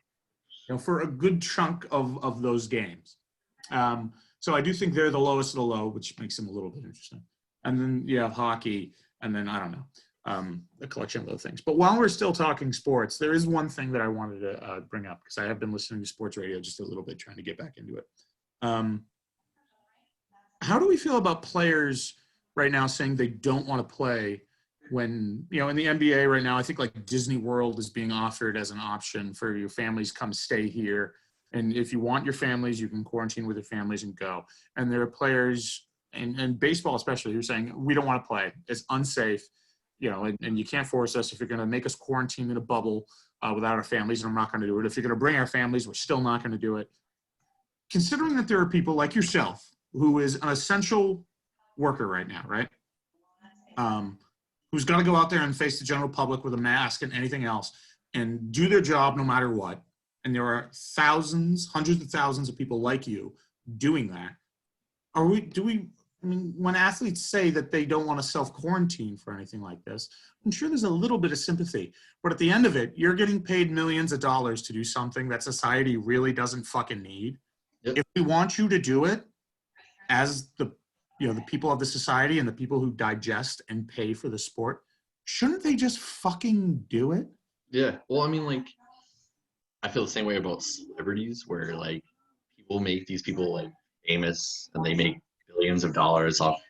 for a good chunk of those games. So I do think they're the lowest of the low, which makes them a little bit interesting. And then you have hockey, and then I don't know. A collection of other things. But while we're still talking sports, there is one thing that I wanted to bring up because I have been listening to sports radio just a little bit, trying to get back into it. How do we feel about players right now saying they don't want to play when, in the NBA right now, I think like Disney World is being offered as an option for your families, come stay here. And if you want your families, you can quarantine with your families and go. And there are players, and baseball especially, who are saying, we don't want to play. It's unsafe. And you can't force us. If you're going to make us quarantine in a bubble without our families, and I'm not going to do it. If you're going to bring our families, we're still not going to do it. Considering that there are people like yourself, who is an essential worker right now, right? Who's got to go out there and face the general public with a mask and anything else and do their job no matter what. And there are thousands, hundreds of thousands of people like you doing that. When athletes say that they don't want to self-quarantine for anything like this, I'm sure there's a little bit of sympathy. But at the end of it, you're getting paid millions of dollars to do something that society really doesn't fucking need. Yep. If we want you to do it as the people of the society and the people who digest and pay for the sport, shouldn't they just fucking do it? Yeah. Well, I feel the same way about celebrities where people make these people famous and they make billions of dollars off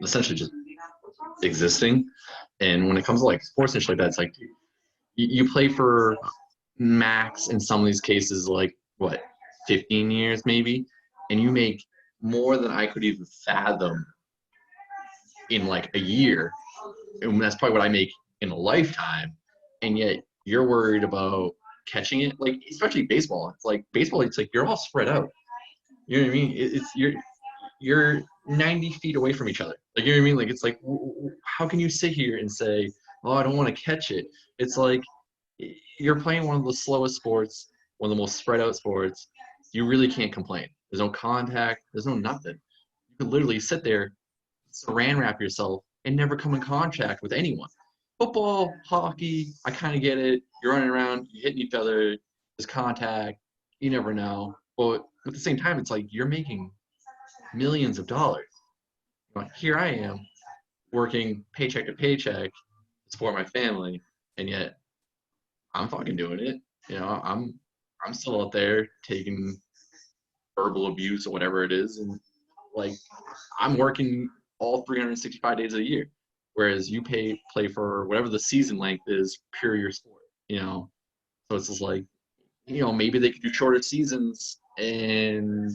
essentially just existing. And when it comes to sports and shit like that, it's you play for max in some of these cases 15 years maybe, and you make more than I could even fathom in a year, and that's probably what I make in a lifetime, and yet you're worried about catching it. Especially baseball, it's you're all spread out, you know what I mean? You're 90 feet away from each other. You know what I mean? It's how can you sit here and say, oh, I don't want to catch it? It's you're playing one of the slowest sports, one of the most spread out sports. You really can't complain. There's no contact. There's no nothing. You could literally sit there, saran wrap yourself, and never come in contact with anyone. Football, hockey, I kind of get it. You're running around, you're hitting each other. There's contact. You never know. But at the same time, it's you're making millions of dollars. But here I am working paycheck to paycheck to support my family, and yet I'm fucking doing it. You know, I'm still out there taking verbal abuse or whatever it is, and like I'm working all 365 days of the year, whereas you play for whatever the season length is, pure your sport. You know, so it's just like, you know, maybe they could do shorter seasons, and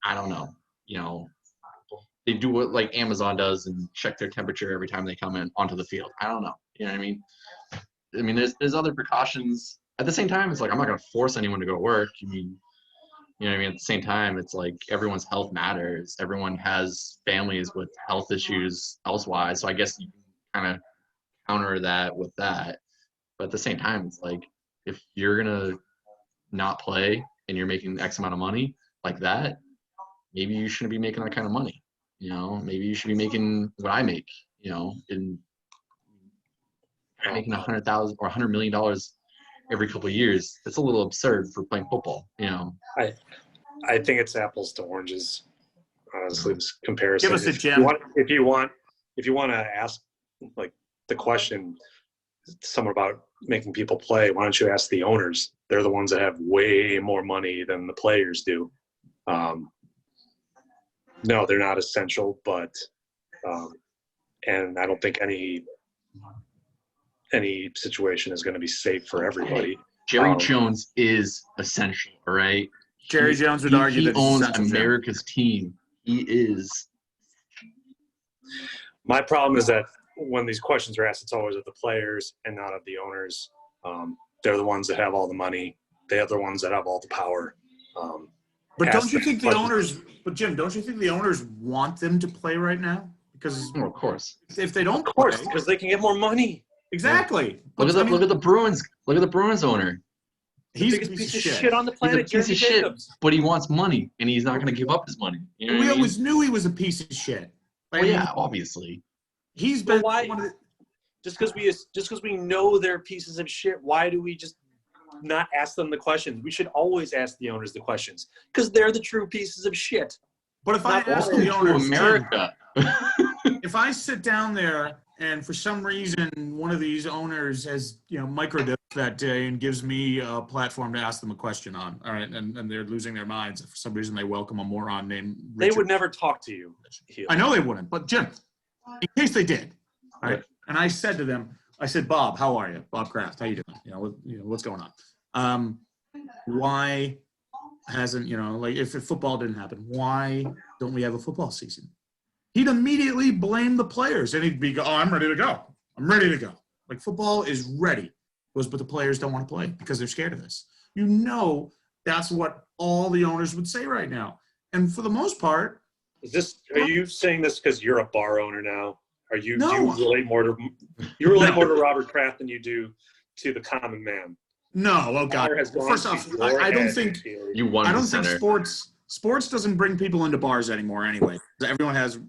I don't know, you know, they do what like Amazon does and check their temperature every time they come in onto the field. I don't know. You know what I mean? I mean, there's other precautions. At the same time, it's like I'm not gonna force anyone to go to work. I mean, you know what I mean? At the same time, it's like everyone's health matters. Everyone has families with health issues elsewise. So I guess you can kind of counter that with that. But at the same time, it's like if you're gonna not play and you're making X amount of money like that, maybe you shouldn't be making that kind of money. You know, maybe you should be making what I make. You know, in making $100,000 or $100 million every couple of years. It's a little absurd for playing football. You know, I think it's apples to oranges. Honestly, this comparison. Give us a If gem. you want to ask like the question, someone about making people play, why don't you ask the owners? They're the ones that have way more money than the players do. No, they're not essential, but and I don't think any situation is going to be safe for everybody. Jerry Jones is essential. All right. Jerry Jones would argue he that he's owns essential, Jim. America's team. He is. My problem is that when these questions are asked, it's always of the players and not of the owners. They're the ones that have all the money. They're the ones that have all the power. But ask don't you them think the questions. owners? But Jim, don't you think the owners want them to play right now? Because Oh, of course. if they don't Of course, play, because they can get more money. exactly. Look at But, I mean, look at the Bruins. Look at the Bruins owner. he's the biggest piece of shit on the He's a planet, piece Jeremy of shit, Jacobs. but he wants money, and he's not going to give up his money. You know what We I mean? always knew he was a piece of shit. Like, Well, yeah, obviously. he's But been why- one of the, Just because we know they're pieces of shit, why do we just not ask them the questions? We should always ask the owners the questions because they're the true pieces of shit. But if I Not ask all the To owners, Jim, America. if I sit down there and for some reason one of these owners has, you know, microdosed that day and gives me a platform to ask them a question on, all right, and they're losing their minds, if for some reason they welcome a moron named They Richard. would never talk to you. I know they wouldn't, but Jim, in case they did, all right, Right. and I said to them, I said, Bob, how are you? Bob Kraft, how you doing? You know what's going on? Why hasn't, you know, like if football didn't happen, why don't we have a football season? He'd immediately blame the players and he'd be, oh, I'm ready to go. I'm ready to go. Like football is ready. But the players don't want to play because they're scared of this. You know, that's what all the owners would say right now. And for the most part, Are you saying this because you're a bar owner now? Are you No. do you relate more to Robert Kraft than you do to the common man? no, oh God. Fire has gone First to off, your I don't head, think Taylor. You won I the don't think center. sports doesn't bring people into bars anymore anyway. Everyone has.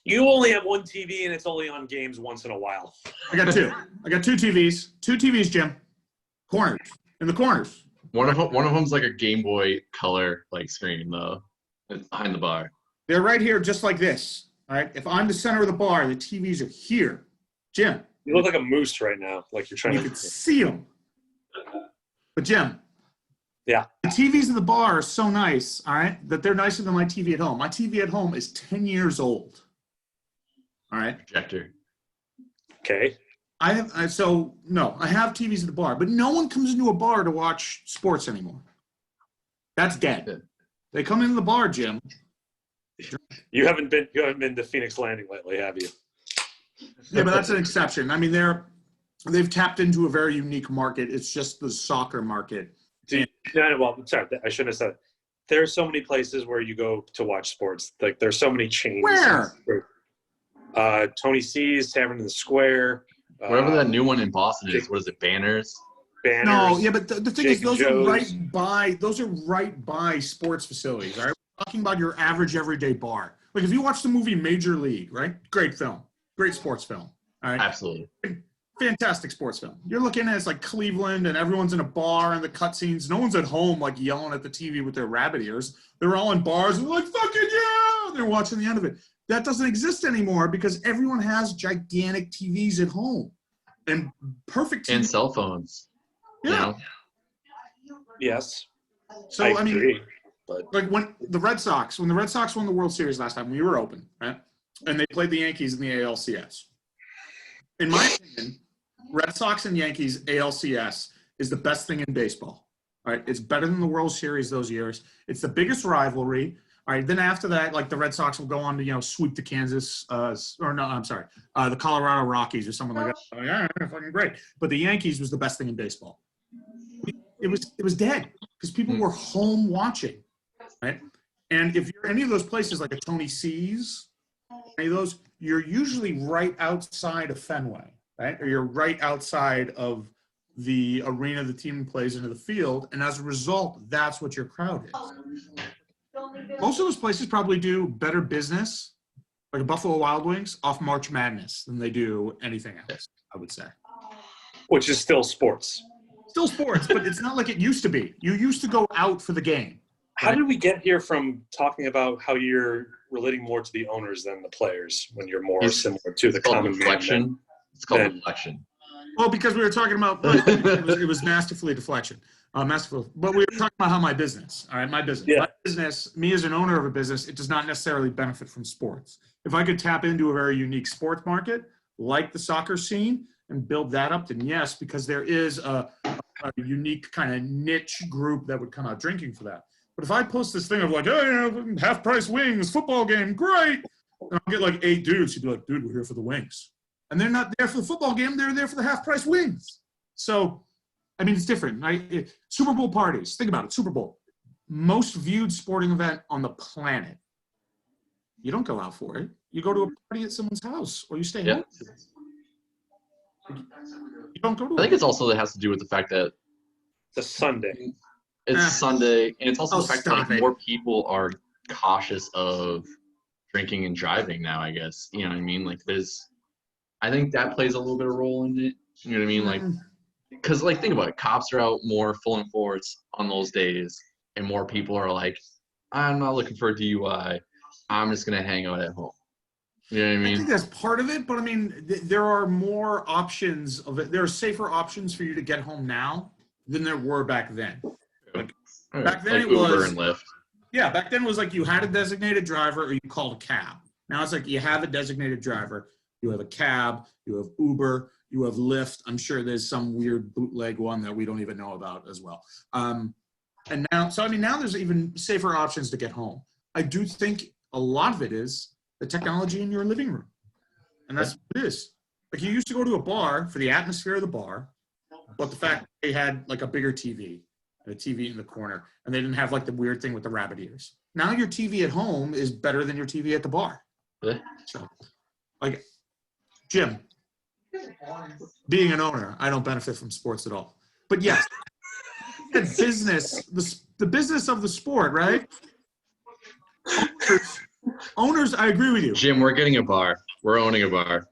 You only have one TV and it's only on games once in a while. I got two. I got two TVs. Two TVs, Jim. Corners. In the corners. One of them's like a Game Boy Color like screen though. It's behind the bar. They're right here just like this. All right. If I'm the center of the bar, the TVs are here. Jim, You look like a moose right now, like you're trying you to. can see them. But Jim. Yeah. The TVs in the bar are so nice, all right, that they're nicer than my TV at home. My TV at home is 10 years old. All right. Projector. Okay. I have TVs at the bar, but no one comes into a bar to watch sports anymore. That's dead. They come into the bar, Jim. You haven't been to Phoenix Landing lately, have you? Yeah, but that's an exception. I mean, they've tapped into a very unique market. It's just the soccer market. Well, sorry, I shouldn't have said it. There are so many places where you go to watch sports. Like there's so many chains. Where? Tony C's, Tavern in the Square. Whatever that new one in Boston is. What is it? Banners. Banners. No, yeah, but the thing is, Jake and those are right by sports facilities. All right, we're talking about your average everyday bar. Like if you watch the movie Major League, right? Great film, great sports film. All right, Absolutely. fantastic sports film. You're looking at it's like Cleveland and everyone's in a bar and the cutscenes. No one's at home like yelling at the TV with their rabbit ears. They're all in bars and like, fucking yeah! They're watching the end of it. That doesn't exist anymore because everyone has gigantic TVs at home and perfect TVs. And cell phones. Yeah. You know? Yes. So, I mean, agree, but like when the Red Sox won the World Series last time, we were open, right? And they played the Yankees in the ALCS. In my opinion, Red Sox and Yankees ALCS is the best thing in baseball. All right, it's better than the World Series those years. It's the biggest rivalry. All right, then after that, like the Red Sox will go on to sweep the the Colorado Rockies or someone like that. Oh, yeah, fucking great. But the Yankees was the best thing in baseball. It was dead because people were home watching, right? And if you're any of those places like a Tony C's, any of those, you're usually right outside of Fenway, right? Or you're right outside of the arena the team plays into the field. And as a result, that's what your crowd is. Most of those places probably do better business, like Buffalo Wild Wings, off March Madness than they do anything else, I would say. which is still sports. Still sports, but it's not like it used to be. You used to go out for the game. How did we get here from talking about how you're relating more to the owners than the players when you're more similar to the common man? deflection. It's called deflection. Well, because we were talking about it was masterfully deflection, masterful. But we were talking about how my business, all right, my business, me as an owner of a business, it does not necessarily benefit from sports. If I could tap into a very unique sports market, like the soccer scene, and build that up, then yes, because there is a unique kind of niche group that would come out drinking for that. But if I post this thing of like, hey, half price wings, football game, great, and I'll get like 8 dudes who'd be like, dude, we're here for the wings. And they're not there for the football game, they're there for the half price wings. So, I mean, it's different. Super Bowl parties, think about it, Super Bowl. Most viewed sporting event on the planet. You don't go out for it. You go to a party at someone's house or you stay home. You don't go to I think it's also that has to do with the fact that It's a Sunday. it's Sunday, and it's also the fact that stop it. more people are cautious of drinking and driving now, I guess. You know what I mean? Like I think that plays a little bit of role in it. You know what I mean? Like, because like think about it, cops are out more full and force on those days, and more people are like, I'm not looking for a DUI. I'm just gonna hang out at home. You know what I I mean? think that's part of it, but I mean, there are more options of it. There are safer options for you to get home now than there were back then. Back then like it Uber was, and Lyft. yeah, back then it was like you had a designated driver or you called a cab. Now it's like you have a designated driver, you have a cab, you have Uber, you have Lyft. I'm sure there's some weird bootleg one that we don't even know about as well. And now, so I mean, now there's even safer options to get home. I do think a lot of it is the technology in your living room. And that's what it is. Like you used to go to a bar for the atmosphere of the bar, but the fact that they had like a bigger TV, and a TV in the corner, and they didn't have like the weird thing with the rabbit ears. Now your TV at home is better than your TV at the bar. Yeah. So, like, Jim, being an owner, I don't benefit from sports at all. But yes, that business, the business of the sport, right? Owners, I agree with you. Jim, we're getting a bar. We're owning a bar.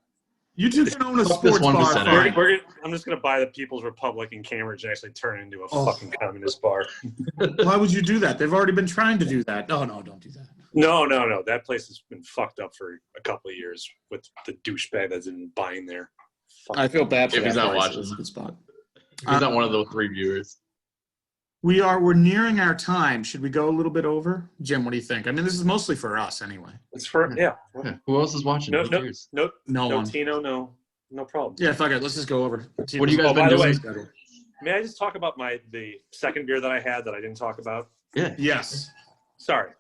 You two can own a Fuck this sports one bar. percenter. Fine. I'm just going to buy the People's Republic in Cambridge and actually turn it into a fucking communist bar. Why would you do that? They've already been trying to do that. No, don't do that. No. That place has been fucked up for a couple of years with the douchebag that's been buying there. I feel bad for If that he's not place. watching. It's a good spot. He's not one of those 3 viewers. We're nearing our time. Should we go a little bit over? Jim, what do you think? I mean, this is mostly for us anyway. It's for, yeah. Yeah. Who else is watching? No, Who no, cares? no, No no, one. Tino, no problem. Yeah, fuck it. Let's just go over. What do you guys Oh, been by the doing? way, may I just talk about the second beer that I had that I didn't talk about? Yeah. Yes. Sorry.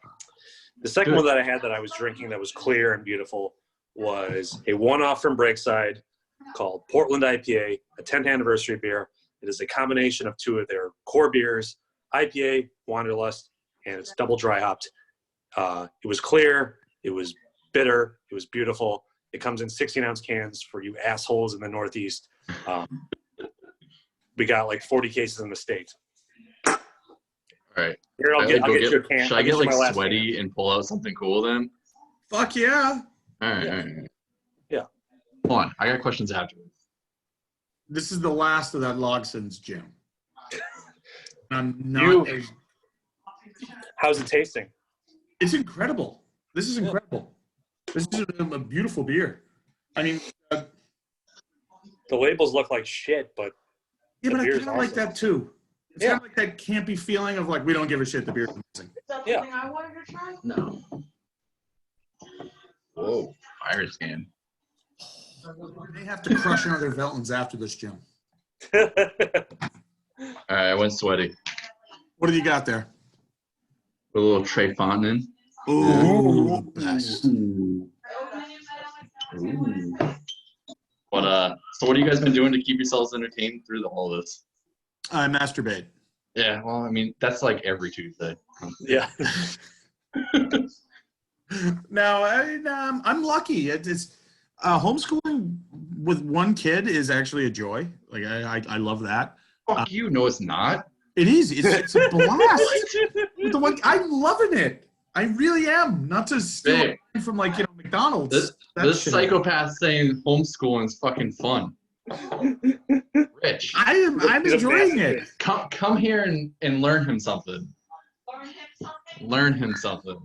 The second Good. one that I had that I was drinking that was clear and beautiful was a one-off from Breakside called Portland IPA, a 10th anniversary beer. It is a combination of 2 of their core beers, IPA, Wanderlust, and it's double dry hopped. It was clear. It was bitter. It was beautiful. It comes in 16-ounce cans for you assholes in the Northeast. We got like 40 cases in the state. All right. Here, I'll get you a can. Should I'll I get you my like last sweaty can. and pull out something cool then? Fuck yeah. All right. Yeah. All right. Yeah. Hold on. I got questions afterwards. this is the last of that Logson's gym. I'm not. How's it tasting? It's incredible. This is incredible. This is a beautiful beer. I mean, The labels look like shit, but yeah, but I beer's kind of like awesome. that too. It's kind of like that campy feeling of like we don't give a shit. The beer's amazing. Is that Yeah. something I wanted to try? No. Whoa, fire scan. They have to crush another Veltons after this, Jim. All right, I went sweaty. What do you got there? A little Trey Fontaine. Ooh, best. Ooh. But so what have you guys been doing to keep yourselves entertained through all this? I masturbate. Yeah, well, I mean, that's like every Tuesday. Yeah. No, I'm lucky. It's homeschooling with one kid is actually a joy. Like I love that. Fuck you. No, it's not. It is. It's a blast. With the one, I'm loving it. I really am. Not to steal Babe, from McDonald's. This psychopath saying homeschooling is fucking fun. Rich, I'm He's a enjoying master. it. come here and learn him something. Learn him something? Learn him something.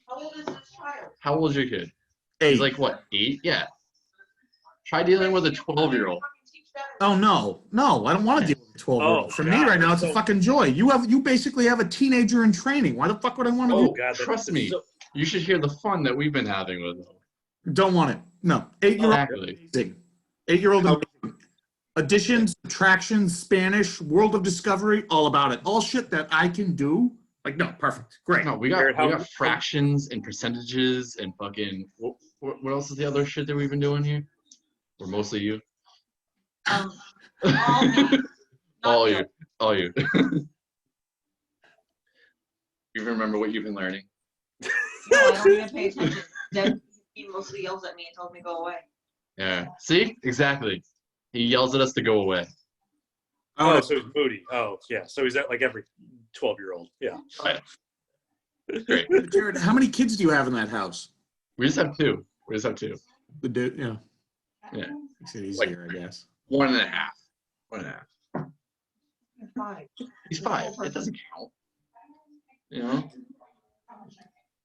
How old is this child? How old is your kid? 8. He's like what, 8? Yeah. Try dealing with a 12-year-old. Oh no, I don't want to deal with a 12-year-old. Oh, For me God, right now, it's a so- fucking joy. You basically have a teenager in training. Why the fuck would I want to Oh, do? God, trust me. You should hear the fun that we've been having with him. Don't want it. No, 8-year-old. Exactly. Amazing. 8-year-old. Amazing. Additions, subtractions, Spanish, World of Discovery, all about it. All shit that I can do. Like no, perfect, great. No, we Jared, got fractions and percentages and fucking what else is the other shit that we've been doing here? Or mostly you? All me. All you. All you. You remember what you've been learning? No, I don't even pay attention. Deb, he mostly yells at me and tells me go away. Yeah. See? Exactly. He yells at us to go away. Oh, so he's moody. Oh, yeah. So he's at like every 12-year-old. Yeah. Great. Jared, how many kids do you have in that house? We just have 2. The dude, yeah. Yeah. Makes it easier, I guess. 1.5. 1.5. You're 5. He's 5. It doesn't count. You know?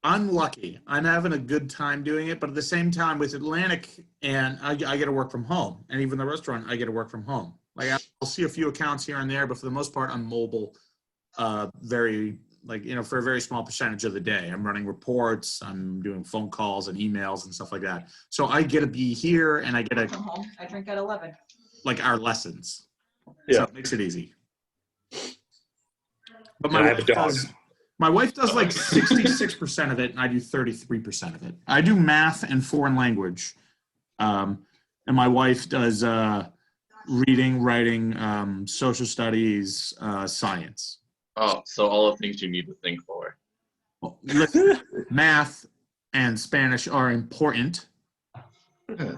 I'm lucky. I'm having a good time doing it, but at the same time with Atlantic, and I get to work from home, and even the restaurant, I get to work from home. Like I'll see a few accounts here and there, but for the most part, I'm mobile. Very for a very small percentage of the day. I'm running reports. I'm doing phone calls and emails and stuff like that. So I get to be here, and I get to From home, I drink at 11. like our lessons. Yeah. So it makes it easy. But And I have a dog. My wife does like 66% of it, and I do 33% of it. I do math and foreign language, and my wife does reading, writing, social studies, science. Oh, so all the things you need to think for. Well, listen, math and Spanish are important. Yeah.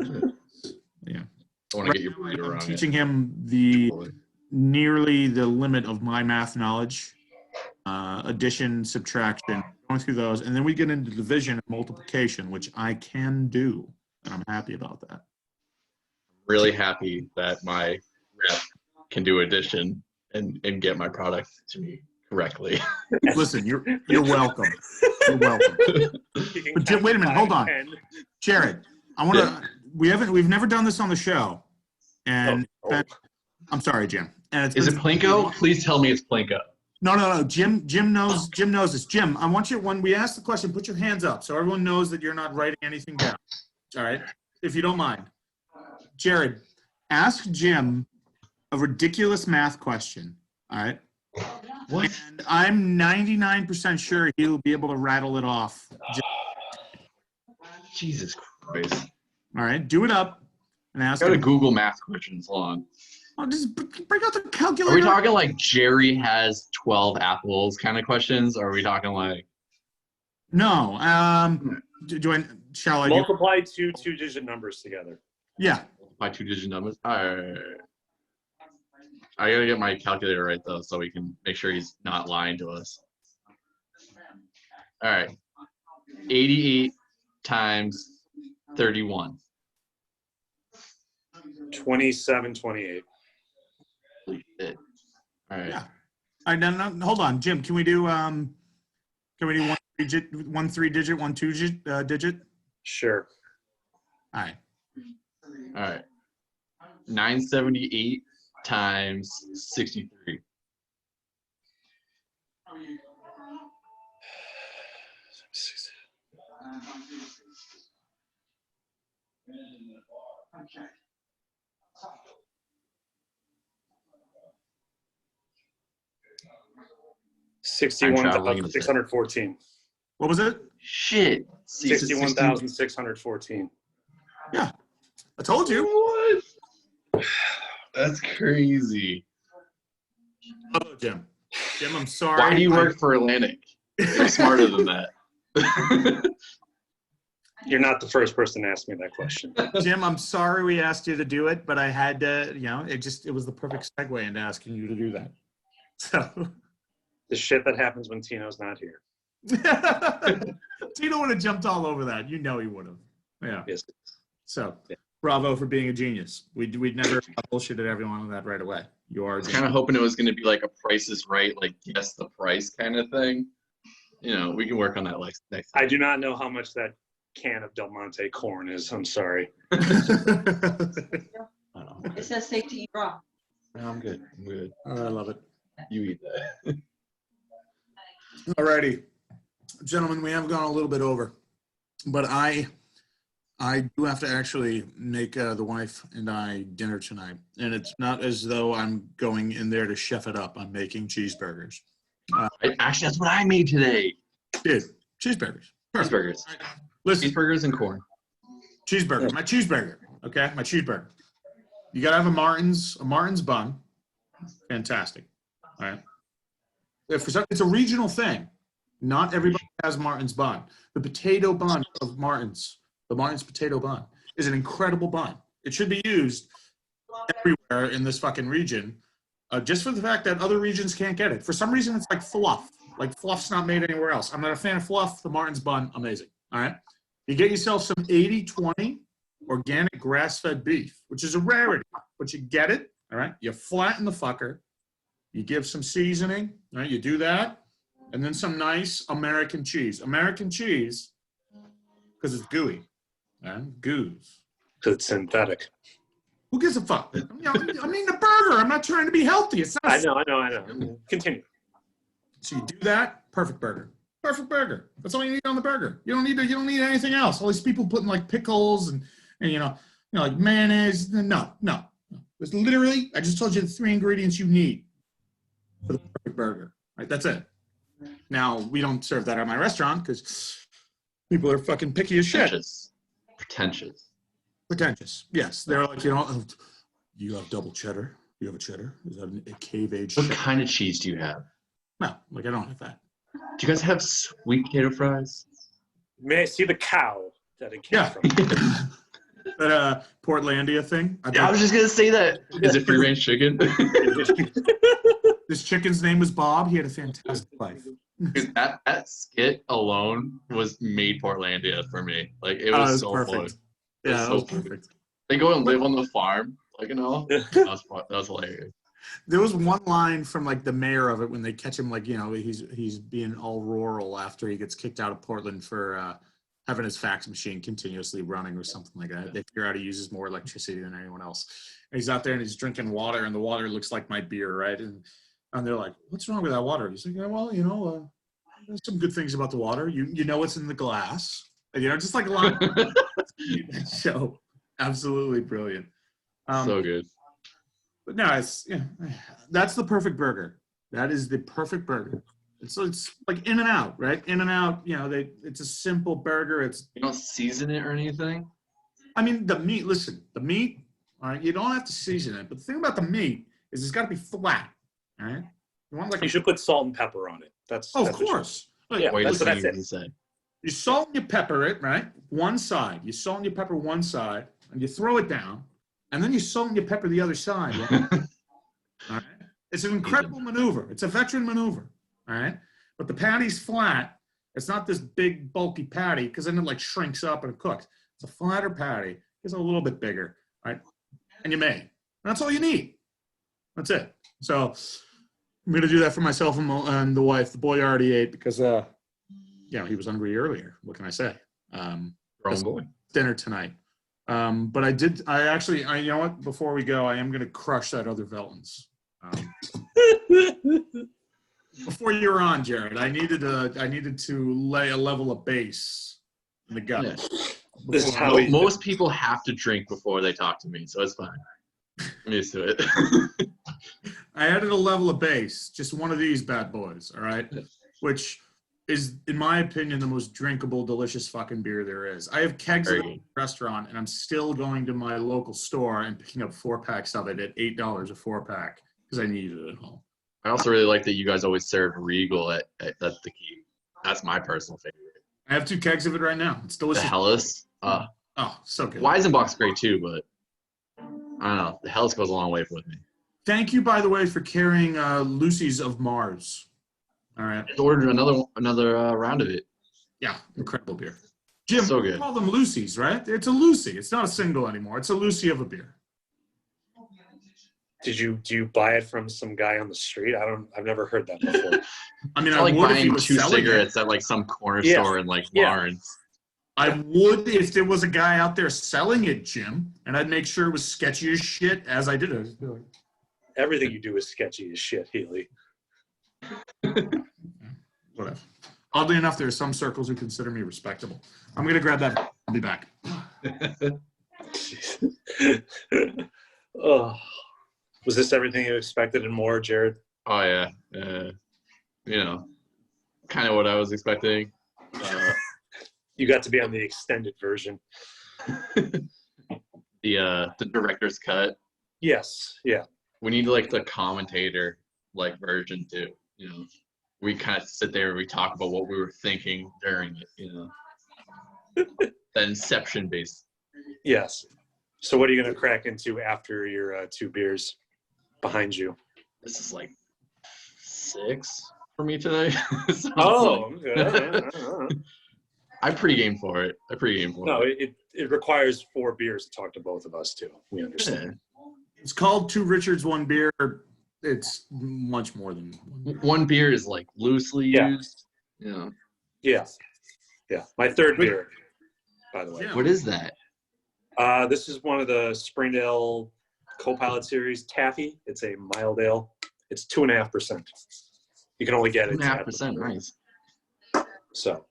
Yeah. I want to get your brain I'm around teaching it. him nearly the limit of my math knowledge. Addition, subtraction, going through those, and then we get into division and multiplication, which I can do, and I'm happy about that. Really happy that my rep can do addition and get my product to me correctly. Listen, you're welcome. You're welcome. But Jim, wait a minute, hold on. Jared, I want to. We've never done this on the show, and I'm sorry, Jim. And Is it Plinko? Please tell me it's Plinko. No. Jim knows this. Jim, I want you, when we ask the question, put your hands up so everyone knows that you're not writing anything down. All right? If you don't mind. Jared, ask Jim a ridiculous math question. All right? What? And I'm 99% sure he'll be able to rattle it off. Jesus Christ. All right? Do it up and ask I got to him. Google math questions. Hold on. Oh, just bring out the calculator. Are we talking like Jerry has 12 apples kind of questions? Or are we talking like... No. Shall I do? Multiply two two-digit numbers together. Yeah. My 2-digit numbers? All right. I got to get my calculator right, though, so we can make sure he's not lying to us. All right. 88 times 31. 27-28. Holy shit. All right. Yeah. All right, now, hold on, Jim. Can we do one three-digit, one 2-digit? Sure. All right. All right. 978 times 63. Okay. 61,614. What was it? Shit. 61,614. Yeah. I told you. What? That's crazy. Hello, Jim. Jim, I'm sorry. Why do you work for Atlantic? You're smarter than that. You're not the first person to ask me that question. Jim, I'm sorry we asked you to do it, but I had to, it was the perfect segue into asking you to do that. So. The shit that happens when Tino's not here. Tino would have jumped all over that. You know he would have. Yeah. Yes. So, Yeah. bravo for being a genius. We'd never bullshitted everyone on that right away. You are. I was kind of hoping it was going to be like a Price is Right, like guess the price kind of thing. We can work on that next time. I do not know how much that can of Del Monte corn is. I'm sorry. It says safe to eat raw. No, I'm good. I'm good. Oh, I love it. You eat that. Alrighty, gentlemen, we have gone a little bit over, but I do have to actually make the wife and I dinner tonight, and it's not as though I'm going in there to chef it up. I'm making cheeseburgers. Actually, that's what I made today. Dude, cheeseburgers. Perfect. Cheeseburgers. Listen, Cheeseburgers and corn. cheeseburger. My cheeseburger. Okay, my cheeseburger. You gotta have a Martin's bun. Fantastic. All right. It's a regional thing. Not everybody has Martin's bun. The potato bun of Martin's, the Martin's potato bun, is an incredible bun. It should be used everywhere in this fucking region, just for the fact that other regions can't get it. For some reason, it's like fluff. Like fluff's not made anywhere else. I'm not a fan of fluff. The Martin's bun, amazing. All right. You get yourself some 80-20 organic grass-fed beef, which is a rarity, but you get it. All right. You flatten the fucker. You give some seasoning, right? You do that, and then some nice American cheese. American cheese, because it's gooey, and goos. Because it's synthetic. Who gives a fuck? I mean, the burger. I'm not trying to be healthy. It's not. I know. Continue. So you do that. Perfect burger. Perfect burger. That's all you need on the burger. You don't need anything else. All these people putting like pickles and like mayonnaise. No. It's literally. I just told you the 3 ingredients you need for the perfect burger. Right, that's it. Now, we don't serve that at my restaurant because people are fucking picky as shit. Pretentious. Yes. They're like, you have double cheddar? You have a cheddar? Is that a cave-aged What cheddar? kind of cheese do you have? No, like I don't have that. Do you guys have sweet potato fries? May I see the cow that it came from? That Portlandia thing? Yeah, I was just going to say that. Is it free range chicken? This chicken's name was Bob. He had a fantastic life. Dude, that skit alone was made Portlandia for me. Like, it was so perfect. funny. Yeah, that so was funny. perfect. They go and live on the farm, like, that was hilarious. There was one line from like the mayor of it when they catch him, like, he's being all rural after he gets kicked out of Portland for having his fax machine continuously running or something like that. They figure out he uses more electricity than anyone else. And he's out there and he's drinking water, and the water looks like my beer, right? And they're like, "What's wrong with that water?" He's like, "Yeah, well, there's some good things about the water. You know it's in the glass." And, just like a lot of show. Absolutely brilliant. So good. But no, that's the perfect burger. That is the perfect burger. It's like In-N-Out, right? In-N-Out, it's a simple burger. You don't season it or anything? I mean, the meat, all right, you don't have to season it. But the thing about the meat is it's got to be flat, all right? You should put salt and pepper on it. That's of course. Yeah, that's it. You salt and you pepper it, right? One side. You salt and you pepper one side, and you throw it down, and then you salt and you pepper the other side. Right? All right? It's an incredible maneuver. It's a veteran maneuver, all right? But the patty's flat. It's not this big, bulky patty, because then it like shrinks up and it cooks. It's a flatter patty. It's a little bit bigger, right? and you may. That's all you need. That's it. So I'm going to do that for myself and the wife. The boy already ate because, he was hungry earlier. What can I say? Grown boy. Dinner tonight. But you know what? Before we go, I am going to crush that other Veltons. Before you were on, Jared, I needed to lay a level of base in the gut. Yeah. This is how most people have to drink before they talk to me, so it's fine. I'm used to it. I added a level of base, just one of these bad boys, all right? Which is, in my opinion, the most drinkable, delicious fucking beer there is. I have kegs at the restaurant, and I'm still going to my local store and picking up 4-packs of it at $8 a 4-pack because I need it at home. I also really like that you guys always serve Regal at the Key. That's my personal favorite. I have 2 kegs of it right now. It's delicious. The Hellas. Oh, so good. Weizenbach's great too, but I don't know. The Hellas goes a long way with me. Thank you, by the way, for carrying Lucy's of Mars. All right. I ordered another round of it. Yeah, incredible beer. Jim, So we good. call them Lucy's, right? It's a Lucy. It's not a single anymore. It's a Lucy of a beer. Do you buy it from some guy on the street? I've never heard that before. I mean, It's I like would if he buying was 2 selling cigarettes it. at like some corner Yeah. store in like Yeah. Lawrence. I would if there was a guy out there selling it, Jim, and I'd make sure it was sketchy as shit as I did it. I'd be like, Everything you do is sketchy as shit, Healy. whatever. Oddly enough, there are some circles who consider me respectable. I'm going to grab that. I'll be back. Oh, was this everything you expected and more, Jared? Oh yeah. Kind of what I was expecting. You got to be on the extended version. The director's cut. Yes. Yeah. We need like the commentator like version too. We kind of sit there and we talk about what we were thinking during it. The Inception based. Yes. So what are you going to crack into after your 2 beers behind you? This is like 6 for me today. So Oh, it's like- I pregame for it. no, it requires 4 beers to talk to both of us too. We understand. It's called 2 Richards, 1 beer. It's much more than 1 beer. 1 beer is like loosely Yeah. used. Yeah. Yeah. My 3rd beer, by the way. Yeah. What is that? This is one of the Springdale Co-Pilot Series Taffy. It's a mild ale. It's 2.5%. You can only get it. 2.5%. Nice. So,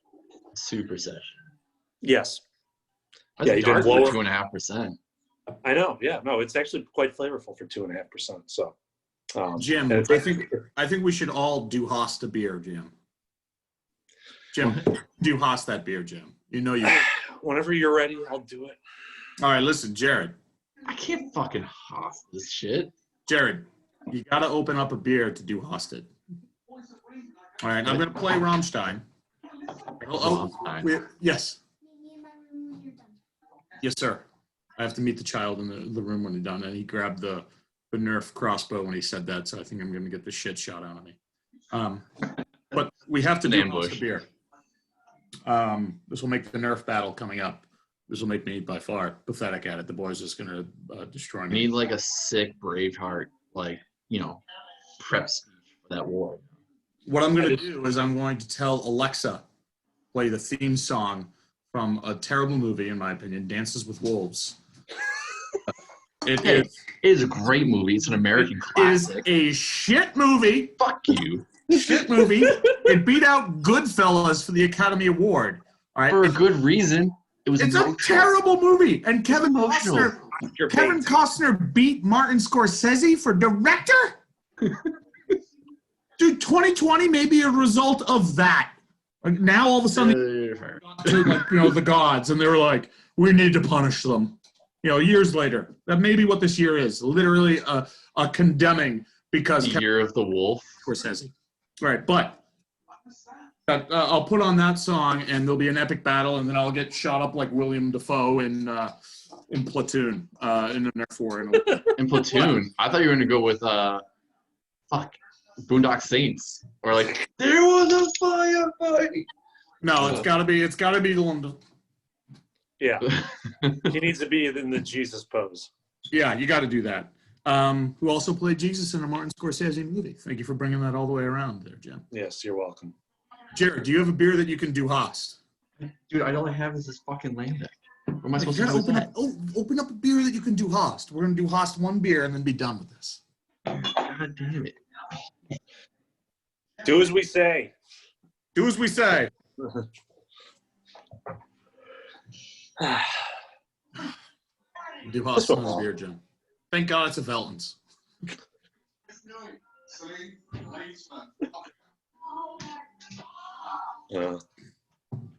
Super session. yes. That's Yeah, you can dark blow for it. 2.5%. I know. Yeah. No, it's actually quite flavorful for 2.5%. So, Jim, and I think we should all do Hosta beer, Jim. Jim, do Host that beer, Jim. You know you. whenever you're ready, I'll do it. All right, listen, Jared. I can't fucking host this shit. Jared, you got to open up a beer to do Hosted. All right, I'm going to play Rammstein. Rammstein. Yes. Yes, sir. I have to meet the child in the room when he's done, and he grabbed the Nerf crossbow when he said that, so I think I'm going to get the shit shot out of me. But we have to do Hosta beer. This will make the Nerf battle coming up. This will make me by far pathetic at it. The boys just going to destroy We me. need like a sick Braveheart, prep speech for that war. What I'm going to do is I'm going to tell Alexa play the theme song from a terrible movie, in my opinion, Dances with Wolves. It is a great movie. It's an American classic. is a shit movie. Fuck you. Shit movie. It beat out Goodfellas for the Academy Award. All right. For a good reason. It's a terrible movie. And Kevin Emotional. Costner beat Martin Scorsese for director? Dude, 2020 may be a result of that. Like now all of a sudden to the gods, and they were like, we need to punish them. Years later. That may be what this year is. Literally a condemning because the year of the wolf. Scorsese. Right, but I'll put on that song, and there'll be an epic battle, and then I'll get shot up like William Dafoe in Platoon, in an Nerf war. In Platoon. I thought you were going to go with, Boondock Saints. Or like, there was a firefight. No, it's gotta be the one. Yeah. He needs to be in the Jesus pose. Yeah, you got to do that. Who also played Jesus in a Martin Scorsese movie. Thank you for bringing that all the way around there, Jim. Yes, you're welcome. Jared, do you have a beer that you can do Haast? Dude, all I have is this fucking lambic. What am I You supposed to gotta do with open that? up. Open up a beer that you can do Haast. We're gonna do Haast one beer and then be done with this. God damn it. Do as we say. Do as we say. Do Haast another beer, Jim. Thank God it's a Velton's. I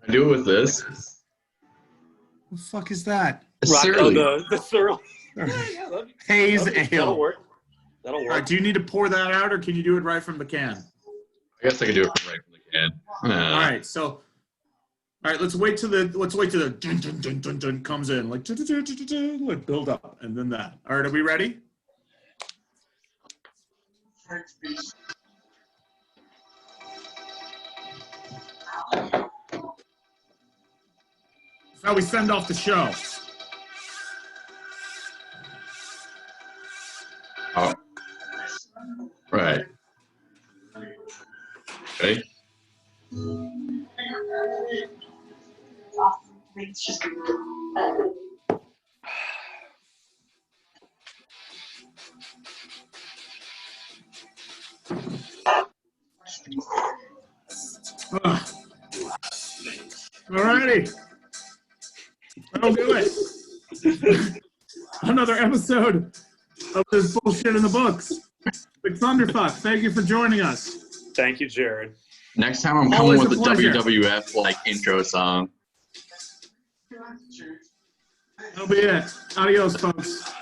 do it with this. What the fuck is that? Surly. The Surly. Haze That'll Ale. work. That'll work. All right, do you need to pour that out, or can you do it right from the can? I guess I can do it right from the can. All right, so, all right, let's wait till the dun, dun, dun, dun, dun comes in, like, dun, dun, dun, dun, dun, dun, like build up, and then that. All right, are we ready? That's how we send off the show. Oh. Right. Ready? All righty. That'll do it. Another episode of this bullshit in the books. McThunderfuck, thank you for joining us. Thank you, Jared. Next time I'm coming Always with a a pleasure. WWF like intro song. That'll be it. Adios, folks.